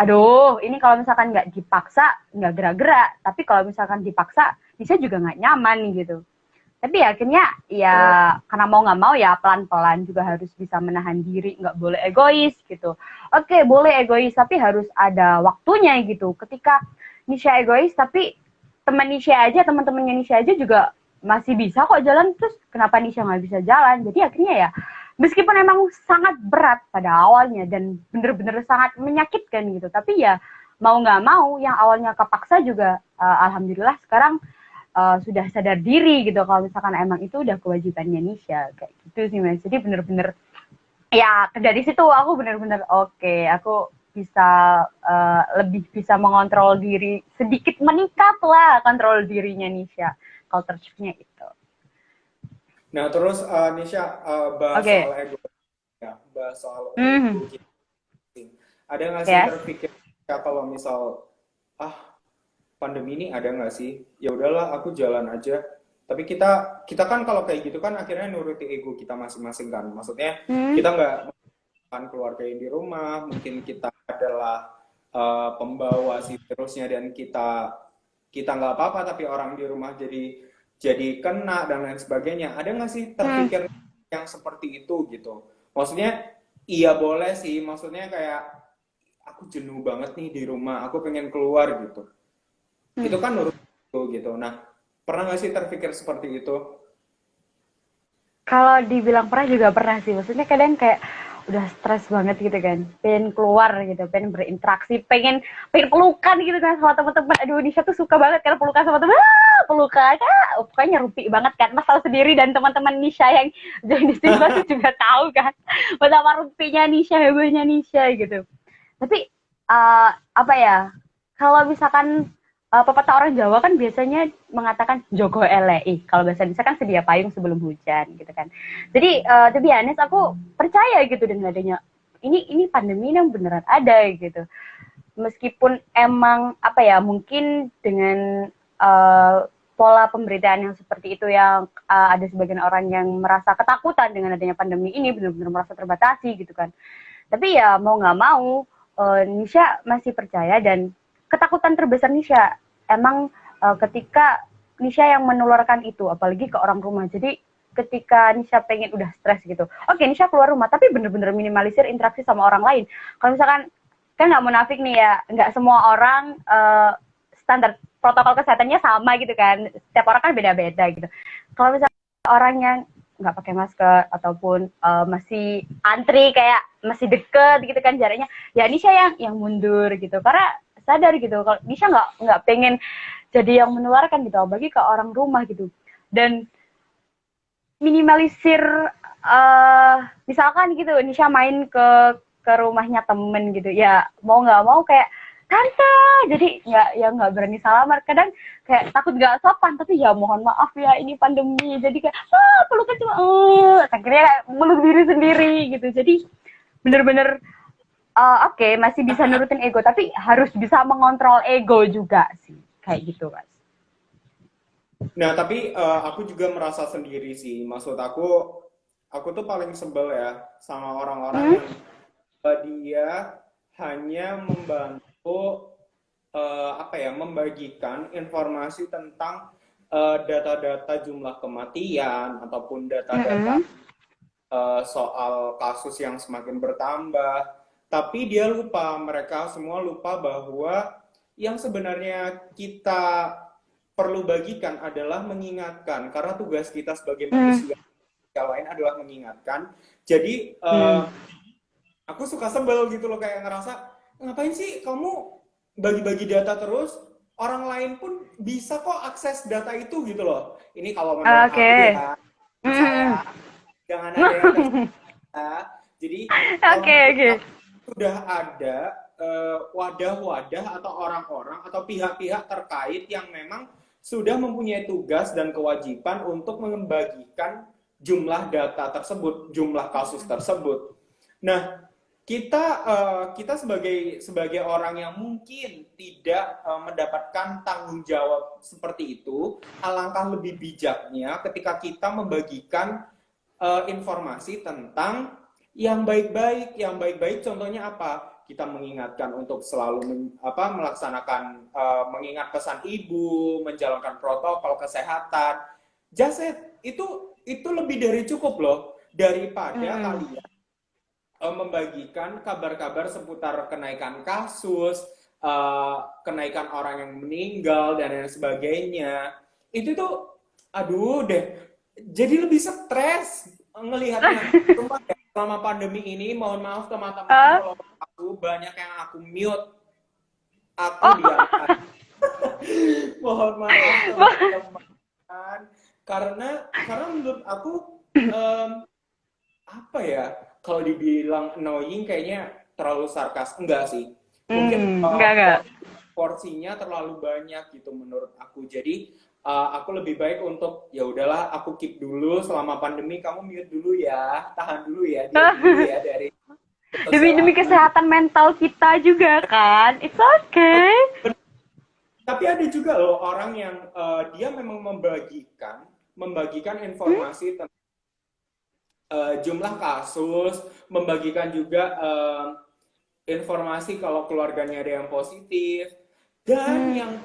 aduh, ini kalau misalkan nggak dipaksa nggak gerak-gerak. Tapi kalau misalkan dipaksa, bisa juga nggak nyaman gitu. Tapi ya, akhirnya ya karena mau nggak mau ya pelan-pelan juga harus bisa menahan diri, nggak boleh egois gitu. Oke, boleh egois tapi harus ada waktunya gitu. Ketika Nisha egois tapi teman Nisha aja, teman-temannya Nisha aja juga masih bisa kok jalan, terus kenapa Nisha nggak bisa jalan? Jadi akhirnya ya meskipun emang sangat berat pada awalnya dan bener-bener sangat menyakitkan gitu, tapi ya mau nggak mau yang awalnya kepaksa juga alhamdulillah sekarang sudah sadar diri gitu kalau misalkan emang itu udah kewajibannya Nisha kayak gitu sih mas. Jadi bener-bener ya dari situ aku bener-bener oke, aku bisa lebih bisa mengontrol diri, sedikit meningkat lah kontrol dirinya Nisha culture-nya itu. Nah, terus Nisha, bahas soal Oke. ego ya, bahas soal ego Mhm. kita. Ada nggak sih Yes. terpikir ya, kalau misal pandemi ini ada nggak sih? Ya udahlah, aku jalan aja. Tapi kita kita kan kalau kayak gitu kan akhirnya nuruti ego kita masing-masing kan. Maksudnya Hmm. kita nggak kan keluarga yang di rumah, mungkin kita adalah pembawa si virusnya dan kita kita nggak apa-apa tapi orang di rumah jadi kena dan lain sebagainya. Ada nggak sih Hmm. terpikir yang seperti itu gitu? Maksudnya iya boleh sih, maksudnya kayak aku jenuh banget nih di rumah, aku pengen keluar gitu. Itu Hmm. kan nurut gitu. Nah, pernah nggak sih terpikir seperti itu? Kalau dibilang pernah juga pernah sih. Maksudnya kadang kayak udah stres banget gitu kan, pengen keluar gitu, pengen berinteraksi, pengen pelukan gitu kan sama teman-teman. Aduh, Nisha tuh suka banget karena pelukan sama teman. Pelukan, pokoknya rupi banget kan. Mas tahu sendiri dan teman-teman Nisha yang join di sini pasti juga tahu kan betapa rupinya Nisha, hebatnya Nisha gitu. Tapi apa ya? Kalau misalkan pepatah orang Jawa kan biasanya mengatakan Jogo elei. Kalau bahasa Indonesia kan sedia payung sebelum hujan gitu kan. Jadi to be honest, aku percaya gitu dengan adanya ini pandemi yang beneran ada gitu. Meskipun emang apa ya, mungkin dengan pola pemberitaan yang seperti itu yang ada sebagian orang yang merasa ketakutan dengan adanya pandemi ini, benar-benar merasa terbatasi gitu kan. Tapi ya mau nggak mau, Nisha masih percaya dan ketakutan terbesar Nisha emang ketika Nisha yang menularkan itu, apalagi ke orang rumah. Jadi ketika Nisha pengen udah stres gitu, oke Nisha keluar rumah, tapi bener-bener minimalisir interaksi sama orang lain. Kalau misalkan kan nggak munafik nih ya, nggak semua orang standar protokol kesehatannya sama gitu kan. Setiap orang kan beda-beda gitu. Kalau misalkan orang yang nggak pakai masker ataupun masih antri kayak masih deket gitu kan jaraknya, ya Nisha yang mundur gitu karena sadar gitu kalau Nisha nggak pengen jadi yang menularkan gitu bagi ke orang rumah gitu. Dan minimalisir misalkan gitu Nisha main ke rumahnya temen gitu ya, mau nggak mau kayak tante, jadi nggak berani salaman, kadang kayak takut nggak sopan, tapi ya mohon maaf ya ini pandemi, jadi kayak pelukan cuma akhirnya kayak meluk diri sendiri gitu. Jadi bener-bener oke, masih bisa nurutin ego tapi harus bisa mengontrol ego juga sih kayak gitu mas. Nah, tapi aku juga merasa sendiri sih. Maksud aku tuh paling sebel ya sama orang-orang Hmm? yang dia hanya membantu apa ya, membagikan informasi tentang data-data jumlah kematian ataupun data-data Mm-mm. soal kasus yang semakin bertambah. Tapi dia lupa, mereka semua lupa bahwa yang sebenarnya kita perlu bagikan adalah mengingatkan, karena tugas kita sebagai Mm. manusia yang lain adalah mengingatkan. Jadi Mm. aku suka sebel gitu loh, kayak ngerasa ngapain sih kamu bagi-bagi data terus, orang lain pun bisa kok akses data itu gitu loh. Ini kalau menurut Oke. aku ya, Mm. saya jangan ada yang tercela. Jadi kalau Oke, menurut oke. aku sudah ada wadah-wadah atau orang-orang atau pihak-pihak terkait yang memang sudah mempunyai tugas dan kewajiban untuk membagikan jumlah data tersebut, jumlah kasus tersebut. Nah, kita sebagai orang yang mungkin tidak mendapatkan tanggung jawab seperti itu, alangkah lebih bijaknya ketika kita membagikan informasi tentang yang baik-baik. Yang baik-baik contohnya apa? Kita mengingatkan untuk selalu melaksanakan mengingat pesan ibu, menjalankan protokol kesehatan. Just itu lebih dari cukup loh, daripada kalian membagikan kabar-kabar seputar kenaikan kasus, kenaikan orang yang meninggal dan lain sebagainya. Itu tuh, aduh deh, jadi lebih stres ngelihatnya. Selama pandemi ini, mohon maaf teman-teman, kalau aku banyak yang aku mute, aku diangkat. Mohon maaf teman-teman, karena menurut aku apa ya, kalau dibilang annoying kayaknya terlalu sarkas. Enggak sih, mungkin enggak. Porsinya terlalu banyak gitu menurut aku. Jadi aku lebih baik untuk ya udahlah, aku keep dulu selama pandemi, kamu mute dulu ya, tahan dulu ya, dia dulu ya dari demi kesehatan mental kita juga kan, it's okay. Tapi ada juga loh orang yang dia memang membagikan informasi tentang jumlah kasus, membagikan juga informasi kalau keluarganya ada yang positif, dan yang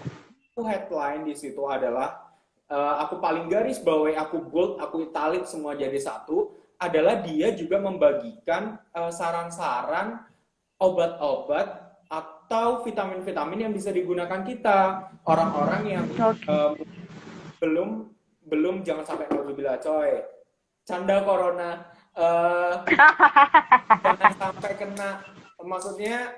headline di situ adalah aku paling garis bawahi, aku bold, aku italic semua jadi satu, adalah dia juga membagikan saran-saran obat-obat atau vitamin-vitamin yang bisa digunakan kita, orang-orang yang belum jangan sampai naudzubillah coy, canda corona, jangan sampai kena, maksudnya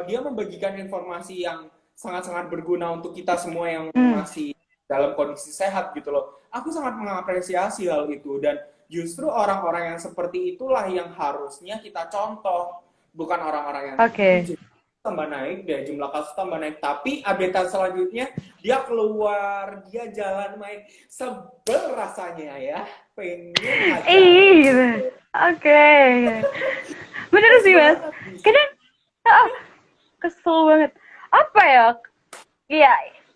dia membagikan informasi yang sangat-sangat berguna untuk kita semua yang masih dalam kondisi sehat gitu loh. Aku sangat mengapresiasi hal itu, dan justru orang-orang yang seperti itulah yang harusnya kita contoh, bukan orang-orang yang tambah naik deh, jumlah kasus tambah naik, tapi update selanjutnya dia keluar, dia jalan main, sebel rasanya ya, pengen aja. Oke. Bener sih Mas, kadang kesel banget. Apa ya,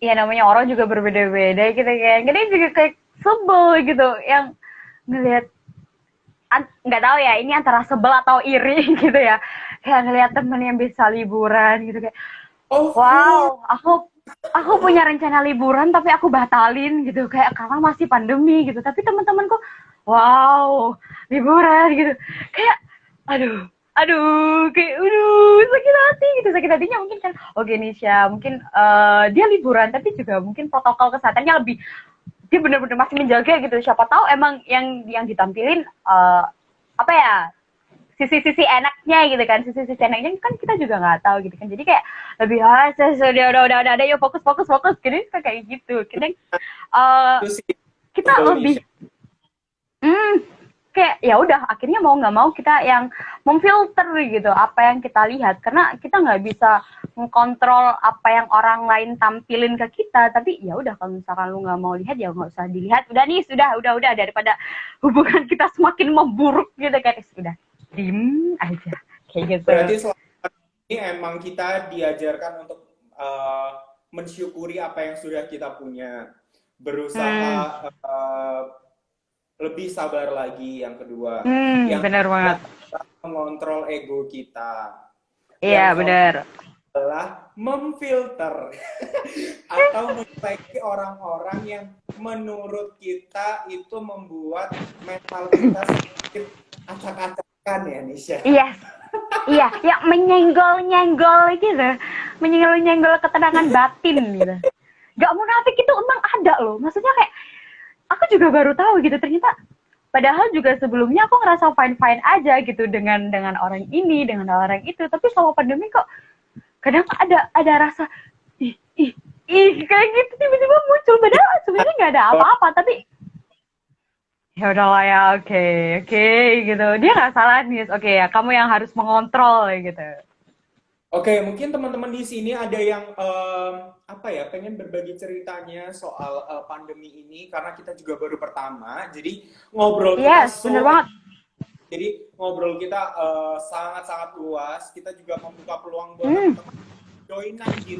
iya namanya orang juga berbeda-beda gitu kan, kadang juga kayak sebel gitu yang ngelihat, nggak tahu ya ini antara sebel atau iri gitu ya, kayak ngelihat temen yang bisa liburan gitu, kayak wow, aku punya rencana liburan tapi aku batalin gitu, kayak karena masih pandemi gitu, tapi teman-temanku wow liburan gitu, kayak kayak sakit hatinya mungkin kan. Oke Nisha mungkin dia liburan tapi juga mungkin protokol kesehatannya lebih, dia benar-benar masih menjaga gitu, siapa tahu emang yang ditampilin apa ya, sisi-sisi enaknya gitu kan, sisi-sisi enaknya kan kita juga nggak tahu gitu kan, jadi kayak lebih udah yuk fokus gini kayak gitu, kadang kita lebih kayak ya udah akhirnya mau nggak mau kita yang memfilter gitu apa yang kita lihat, karena kita nggak bisa mengkontrol apa yang orang lain tampilin ke kita, tapi ya udah kalau misalkan lu nggak mau lihat ya nggak usah dilihat, udah nih udah daripada hubungan kita semakin memburuk gitu kan, udah diem aja kayak gitu. Berarti selama ini emang kita diajarkan untuk mensyukuri apa yang sudah kita punya, berusaha lebih sabar lagi, yang kedua, yang benar banget, mengontrol ego kita, iya benar, adalah memfilter atau menyeleksi orang-orang yang menurut kita itu membuat mental kita sedikit acak-acakan ya Nisha. Iya, ya menyenggol gitu, menyenggol ketenangan batin gitu. Gak munafik itu emang ada loh, maksudnya kayak aku juga baru tahu gitu, ternyata padahal juga sebelumnya aku ngerasa fine aja gitu dengan orang ini, dengan orang itu, tapi selama pandemi kok kadang ada rasa ih kayak gitu tiba-tiba muncul, padahal sebenarnya nggak ada apa-apa, tapi ya udahlah ya, oke gitu, dia nggak salah nih, oke ya kamu yang harus mengontrol gitu. Oke, mungkin teman-teman di sini ada yang apa ya, pengen berbagi ceritanya soal pandemi ini karena kita juga baru pertama. Jadi ngobrol kita Yes, bener banget. jadi ngobrol kita sangat-sangat luas. Kita juga membuka peluang buat Hmm, teman-teman joinan di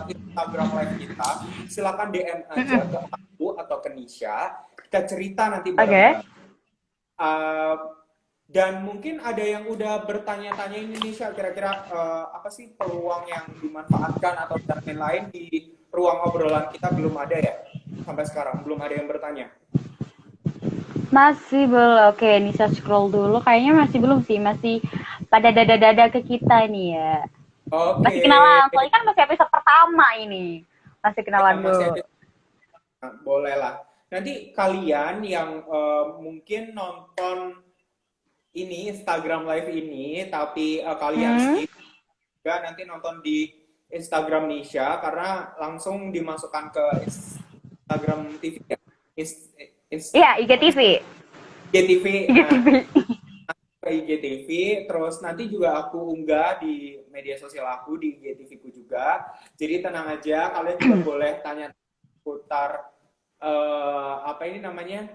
Instagram live kita. Silakan DM aja mm-mm. ke aku atau ke Nisha. Kita cerita nanti Oke. bareng-bareng. Uh, dan mungkin ada yang udah bertanya-tanya Indonesia kira-kira apa sih peluang yang dimanfaatkan atau dan lain-lain di ruang obrolan kita belum ada ya sampai sekarang belum ada yang bertanya. Masih belum. Oke, Nisa scroll dulu. Kayaknya masih belum sih. Masih pada dada-dada ke kita nih ya. Oke, Masih kenalan. Soalnya kan masih episode pertama ini. Masih ya kenalan masih dulu. ada. Nah, boleh lah. Nanti kalian yang mungkin nonton ini Instagram live ini tapi kalian Hmm? skip juga nanti nonton di Instagram Nisha karena langsung dimasukkan ke Instagram TV ya. Iya, IGTV. IGTV, nah IGTV. ke IGTV, terus nanti juga aku unggah di media sosial aku di IGTV ku juga. Jadi tenang aja, kalian juga boleh tanya seputar apa ini namanya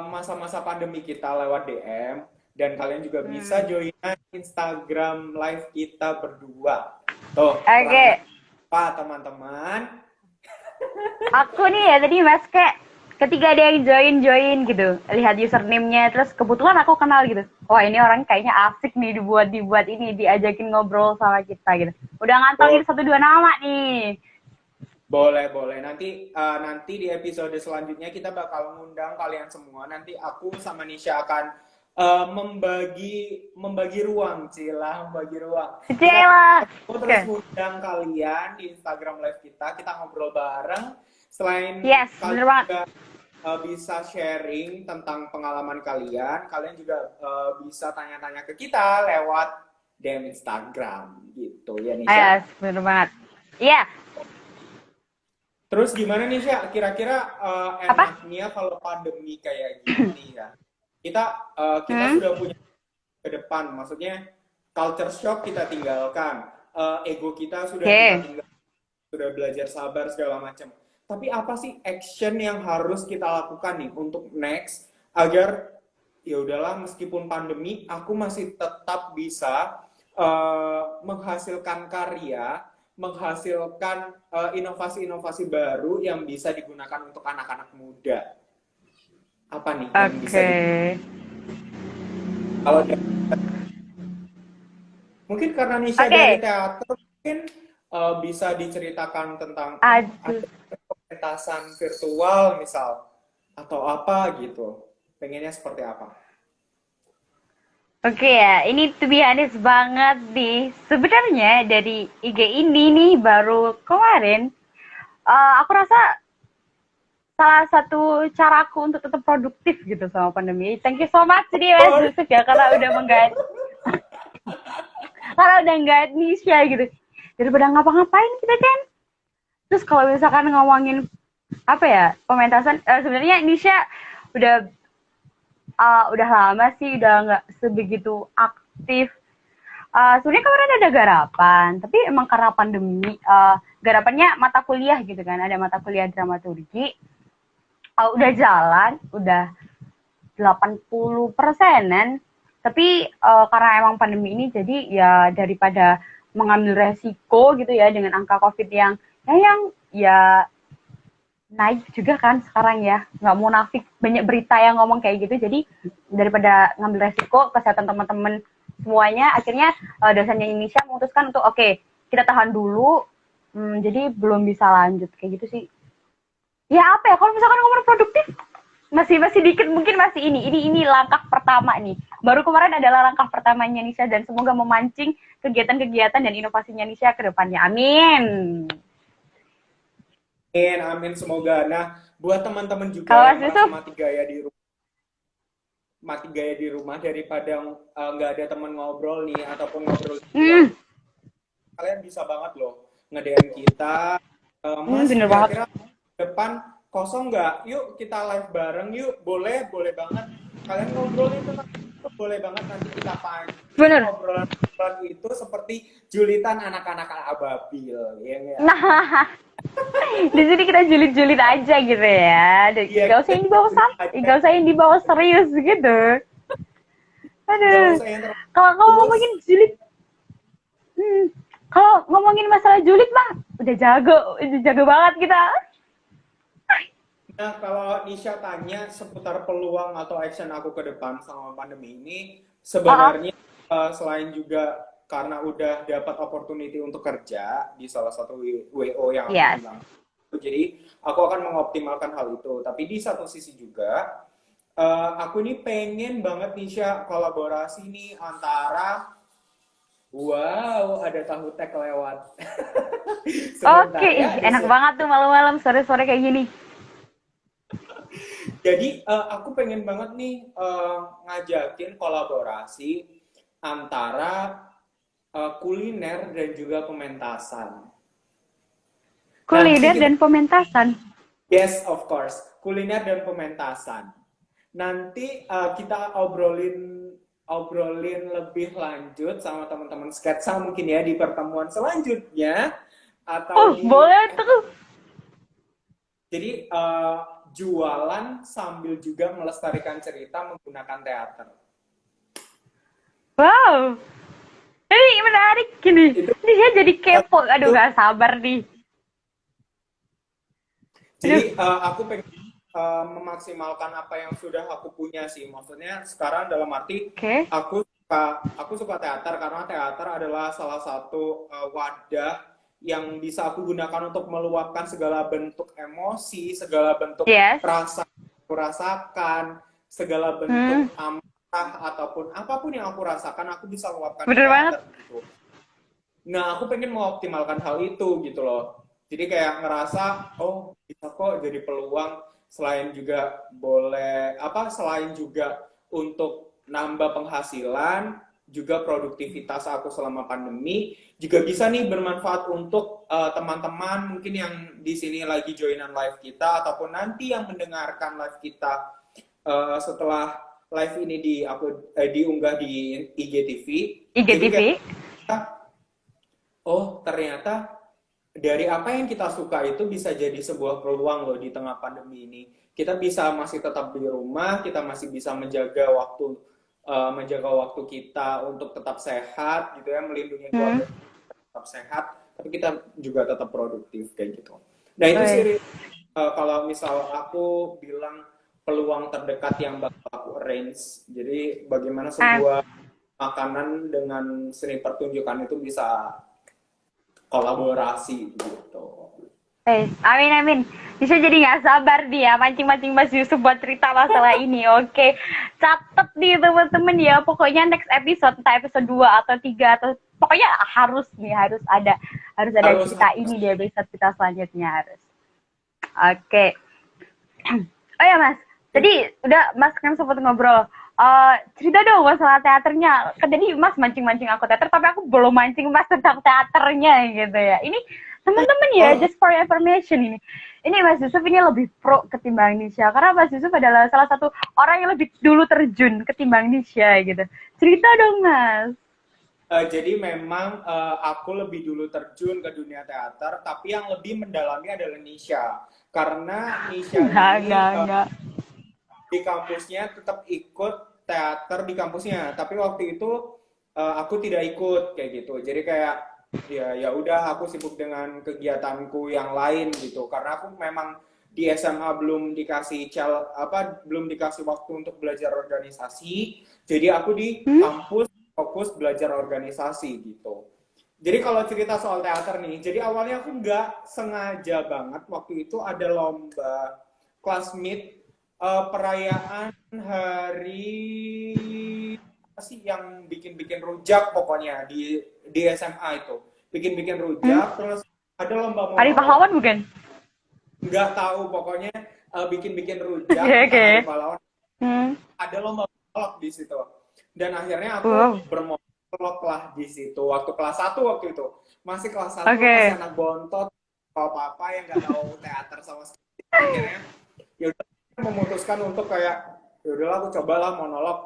masa-masa pandemi kita lewat DM dan kalian juga bisa Hmm. join Instagram live kita berdua. Tuh, pelan-pelan Oke. Pak teman-teman. Aku nih ya tadi mas kayak ketika ada yang join gitu, lihat username-nya, terus kebetulan aku kenal gitu. Wah ini orang kayaknya asik nih dibuat ini, diajakin ngobrol sama kita gitu. Udah ngantongin satu dua nama nih. Boleh, boleh. Nanti di episode selanjutnya kita bakal ngundang kalian semua. Nanti aku sama Nisha akan membagi ruang, Cila, membagi ruang. Kita Cila. aku terus Oke. ngundang kalian di Instagram Live kita ngobrol bareng. Selain Yes, kalian bener banget. juga bisa sharing tentang pengalaman kalian, kalian juga bisa tanya-tanya ke kita lewat DM Instagram gitu ya, Nisha. Yes, bener banget. Iya. Terus gimana nih, Syah? Kira-kira Apa? enaknya kalau pandemi kayak gini ya? Kita kita Hmm? sudah punya ke depan, maksudnya culture shock kita tinggalkan, ego kita sudah kita Oke. tinggalkan, sudah belajar sabar segala macam. Tapi apa sih action yang harus kita lakukan nih untuk next agar ya udahlah meskipun pandemi aku masih tetap bisa menghasilkan karya, menghasilkan inovasi-inovasi baru yang bisa digunakan untuk anak-anak muda. Apa nih yang bisa Oke. di kalau mungkin karena Nisha dari Oke. teater mungkin bisa diceritakan tentang Aduh. ada pementasan virtual misal atau apa gitu. Pengennya seperti apa? Oke ya, ini to be honest banget nih. Sebenarnya dari IG ini nih baru kemarin, aku rasa salah satu caraku untuk tetap produktif gitu sama pandemi. Thank you so much nih Mas Oh, Yusuf ya karena udah nggak Nisha gitu. Daripada ngapa-ngapain kita kan. Terus kalau misalkan ngomongin apa ya pementasan, sebenarnya Nisha udah udah lama sih udah nggak sebegitu aktif. Sebenarnya kemarin ada garapan, tapi emang karena pandemi, garapannya mata kuliah gitu kan, ada mata kuliah dramaturgi, udah jalan, udah 80%-an, tapi karena emang pandemi ini jadi ya daripada mengambil resiko gitu ya dengan angka COVID yang naik juga kan sekarang ya, nggak mau nafik banyak berita yang ngomong kayak gitu, jadi daripada ngambil resiko kesehatan teman-teman semuanya, akhirnya dosennya Indonesia memutuskan untuk oke, kita tahan dulu, jadi belum bisa lanjut kayak gitu sih. Ya apa ya, kalau misalkan ngomong produktif masih masih dikit, mungkin masih ini langkah pertama nih, baru kemarin adalah langkah pertamanya Nisha, dan semoga memancing kegiatan-kegiatan dan inovasinya Nisha ke depannya, amin. amin, amin semoga. Nah, buat teman-teman juga Kalau yang Mas merasa Yusuf, mati gaya di rumah daripada nggak ada teman ngobrol nih ataupun ngobrol di luar, hmm, kalian bisa banget loh nge-DM kita, Mas bener banget. kira-kira depan kosong nggak? Yuk kita live bareng yuk, boleh, boleh banget. Kalian ngobrolin tentang itu boleh banget nanti kita pancing Bener. obrolan itu seperti julitan anak-anak ababil, ya nggak? Nah, di sini kita julid-julid aja gitu ya. Iya, Gak usah kita yang dibawa aja. gak usah yang dibawa serius gitu. Nggak Aduh. usah yang terlalu Kalau kamu serius. ngomongin julid, hmm, kalau ngomongin masalah julid mah udah jago banget kita. Nah, kalau Nisha tanya seputar peluang atau action aku ke depan selama pandemi ini, Oh, oh. sebenarnya selain juga karena udah dapat opportunity untuk kerja di salah satu WO yang aku Yes. bilang, jadi aku akan mengoptimalkan hal itu. Tapi di satu sisi juga, aku nih pengen banget Nisha kolaborasi nih antara, wow, ada tahu tek lewat. Oke, Sebentar ih, ya, enak banget tuh malam-malam sore-sore kayak gini. jadi aku pengen banget nih ngajakin kolaborasi antara kuliner dan juga pementasan. Nanti Kuliner kita, dan pementasan. yes of course, kuliner dan pementasan. Nanti kita obrolin lebih lanjut sama teman-teman sketsa mungkin ya di pertemuan selanjutnya atau Oh, di, boleh tuh. jadi jualan sambil juga melestarikan cerita menggunakan teater. Wow. Ini menarik gini. Itu Ini saya jadi kepo. Aduh, gak sabar nih. Aduh, Jadi aku pengen memaksimalkan apa yang sudah aku punya sih. Maksudnya sekarang dalam arti oke. aku suka teater karena teater adalah salah satu wadah yang bisa aku gunakan untuk meluapkan segala bentuk emosi, segala bentuk Yes. rasa yang aku rasakan, segala bentuk Hmm, amarah ataupun apapun yang aku rasakan, aku bisa luapkan di bener banget. teater gitu. Nah, aku pengen mengoptimalkan hal itu gitu loh. Jadi kayak ngerasa, oh bisa kok jadi peluang selain juga boleh apa selain juga untuk nambah penghasilan, juga produktivitas aku selama pandemi juga bisa nih bermanfaat untuk teman-teman mungkin yang di sini lagi joinan live kita ataupun nanti yang mendengarkan live kita setelah live ini diunggah di IGTV. Jadi kayak IGTV. oh, ternyata dari apa yang kita suka itu bisa jadi sebuah peluang loh di tengah pandemi ini. Kita bisa masih tetap di rumah, kita masih bisa menjaga waktu kita untuk tetap sehat gitu ya, melindungi Hmm. keluarga kita tetap sehat, tapi kita juga tetap produktif kayak gitu. Nah, itu sih Woi. kalau misal aku bilang peluang terdekat yang bakal aku arrange. Jadi bagaimana Ah, sebuah makanan dengan seni pertunjukan itu bisa kolaborasi gitu. amin amin. Bisa jadi nggak sabar dia mancing-mancing Mas Yusuf buat cerita masalah ini. Oke, catet nih teman-teman ya. Pokoknya next episode, entah episode 2 atau 3 atau pokoknya harus nih harus ada Harus cerita ini di episode kita selanjutnya harus. Oke. Oh ya Mas, tadi udah Mas kan sempat ngobrol. Cerita dong masalah teaternya. Kan tadi Mas mancing-mancing aku teater, tapi aku belum mancing Mas tentang teaternya gitu ya. Ini teman-teman ya, oh, just for your information ini. Ini Mas Yusuf ini lebih pro ketimbang Nisha, karena Mas Yusuf adalah salah satu orang yang lebih dulu terjun ketimbang Nisha gitu. Cerita dong Mas. jadi memang aku lebih dulu terjun ke dunia teater, tapi yang lebih mendalami adalah Nisha. Karena Nisha ini Enggak. di kampusnya tetap ikut teater di kampusnya, tapi waktu itu aku tidak ikut kayak gitu. Jadi kayak ya udah aku sibuk dengan kegiatanku yang lain gitu. Karena aku memang di SMA belum dikasih waktu untuk belajar organisasi. Jadi aku di Hmm? kampus fokus belajar organisasi gitu. Jadi kalau cerita soal teater nih, jadi awalnya aku nggak sengaja banget waktu itu ada lomba classmeet perayaan hari apa sih yang bikin-bikin rujak pokoknya di SMA itu bikin-bikin Hmm? rujak terus ada lomba Hari monolog pahlawan bukan? nggak tahu pokoknya bikin-bikin rujak Oke, tentang oke. hari pahlawan Hmm. ada lomba monolog di situ dan akhirnya Wow. aku bermonolog lah di situ waktu kelas 1 waktu itu masih kelas 1 masih Oke. anak bontot apa-apa yang nggak tahu teater sama sekali akhirnya ya udah memutuskan untuk kayak ya udahlah aku cobalah monolog.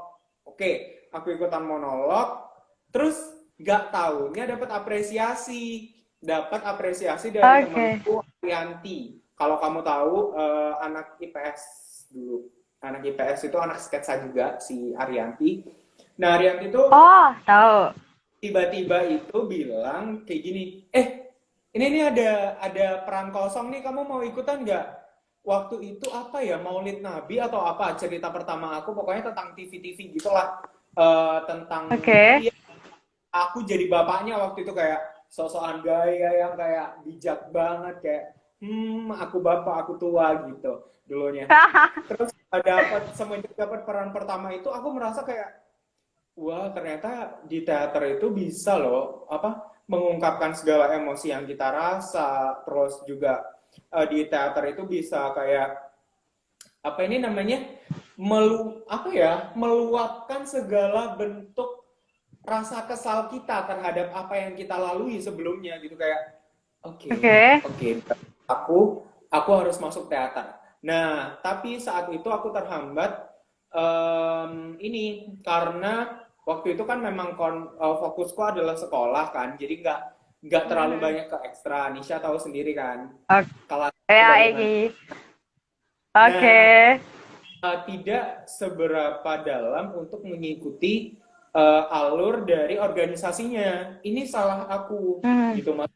Oke, aku ikutan monolog. Terus nggak taunya dapat apresiasi dari Oke. temanku Arianti. Kalau kamu tahu anak IPS dulu, anak IPS itu anak sketsa juga si Arianti. Nah Arianti itu Oh, tahu. tiba-tiba itu bilang kayak gini, ini nih ada peran kosong nih, kamu mau ikutan nggak? Waktu itu apa ya, Maulid Nabi atau apa, cerita pertama aku pokoknya tentang TV-TV gitulah. Tentang, Oke. iya, aku jadi bapaknya waktu itu kayak sosokan gaya yang kayak bijak banget kayak aku bapak aku tua gitu dulunya. Terus semenjak dapat peran pertama itu aku merasa kayak wah ternyata di teater itu bisa loh apa mengungkapkan segala emosi yang kita rasa. Terus juga di teater itu bisa kayak apa ini namanya meluapkan segala bentuk rasa kesal kita terhadap apa yang kita lalui sebelumnya gitu kayak Oke. oke, aku harus masuk teater. Nah tapi saat itu aku terhambat ini karena waktu itu kan memang fokusku adalah sekolah kan, jadi nggak terlalu Hmm. banyak ke ekstra. Nisha tahu sendiri kan Oke. kelas itu Ya, bagaimana. Iki. Oke. Nah tidak seberapa dalam untuk mengikuti alur dari organisasinya. Ini salah aku Hmm. gitu mas.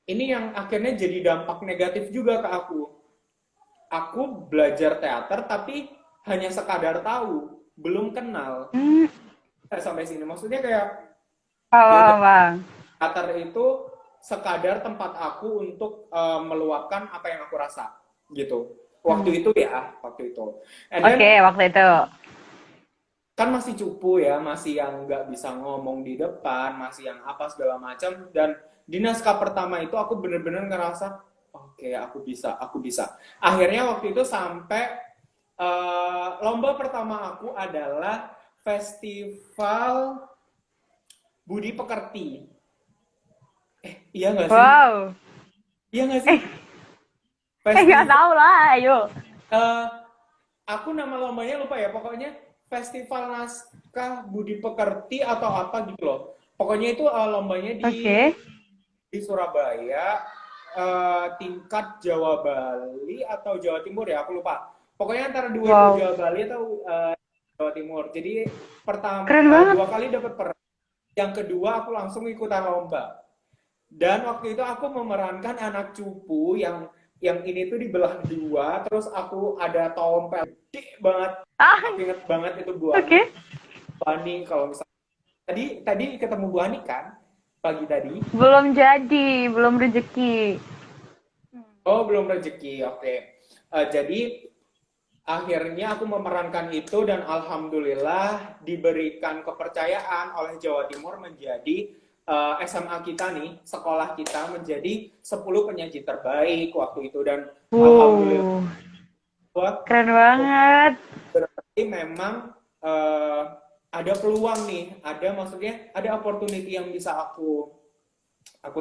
Ini yang akhirnya jadi dampak negatif juga ke aku. Aku belajar teater tapi hanya sekadar tahu, belum kenal. Hmm. Sampai sini maksudnya kayak ya udah, Paham, Bang. teater itu sekadar tempat aku untuk meluapkan apa yang aku rasa gitu. Hmm. Waktu itu ya, waktu itu. And then Oke, waktu itu. kan masih cupu ya, masih yang nggak bisa ngomong di depan, masih yang apa segala macam. Dan di naskah pertama itu aku bener-bener ngerasa, oke, aku bisa. Akhirnya waktu itu sampai lomba pertama aku adalah festival Budi Pekerti. Iya nggak sih? Wow. Iya nggak sih? Eh, nggak Festival tahu lah, ayo. eh, aku nama lombanya lupa ya, pokoknya Festival Naskah Budi Pekerti atau apa gitu loh. Pokoknya itu lombanya Oke. di Surabaya, tingkat Jawa Bali atau Jawa Timur ya, aku lupa. Pokoknya antara dua itu, Wow. Jawa Bali atau Jawa Timur. Jadi pertama Keren banget. dua kali dapat peran. Yang kedua aku langsung ikutan lomba. Dan waktu itu aku memerankan anak cupu yang ini tuh dibelah dua, terus aku ada tompel gede banget. Ah, Aku inget banget itu Bu Ani. oke. Bu Ani kalau misalnya tadi ketemu Bu Ani kan pagi tadi. Belum jadi, belum rezeki. Oh belum rezeki, oke. Jadi akhirnya aku memerankan itu dan alhamdulillah diberikan kepercayaan oleh Jawa Timur menjadi SMA kita nih, sekolah kita menjadi 10 penyaji terbaik waktu itu. Dan alhamdulillah Wow, keren banget. berarti memang ada peluang nih, maksudnya ada opportunity yang bisa aku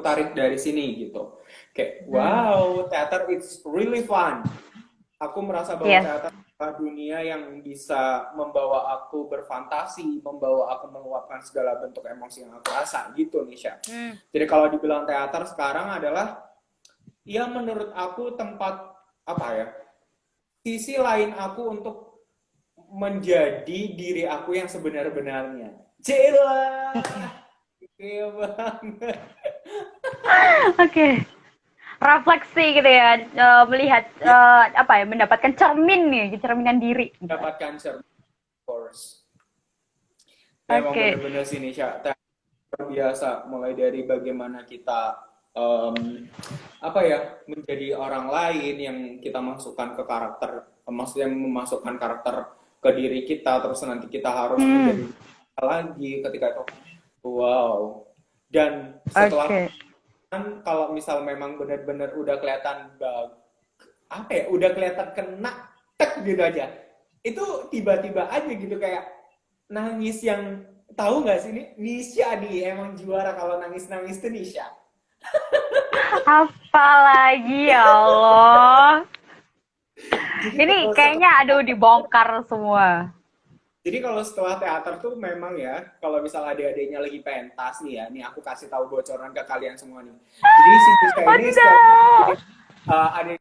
tarik dari sini gitu. Kayak wow, teater it's really fun. Aku merasa bahwa Yes. teater adalah dunia yang bisa membawa aku berfantasi, membawa aku meluapkan segala bentuk emosi yang aku rasa gitu Nisha. Hmm. Jadi kalau dibilang teater sekarang adalah ya menurut aku tempat apa ya? Sisi lain aku untuk menjadi diri aku yang sebenar-benarnya. Cila. Iya banget. Oke. Refleksi gitu ya, melihat Ya, apa ya, mendapatkan cermin nih, cerminan diri. dapatkan cermin, of course. Emang Oke. bener-bener sih Nisha, biasa mulai dari bagaimana kita apa ya menjadi orang lain yang kita masukkan ke karakter, maksudnya memasukkan karakter ke diri kita, terus nanti kita harus Hmm. menjadi lagi ketika itu wow. Dan setelah Oke. kan kalau misal memang benar-benar udah kelihatan apa ya udah kelihatan kena tek gitu aja, itu tiba-tiba aja gitu kayak nangis yang tahu nggak sih ini Nisha nih emang juara kalau nangis-nangis tuh Nisha. Apalagi ya Allah. Jadi Ini kalau kayaknya aduh dibongkar semua. Jadi kalau setelah teater tuh memang ya, kalau misal adik-adiknya lagi pentas nih ya, nih aku kasih tahu bocoran ke kalian semua nih. Jadi si Siska Oh ini setiap tidak. adik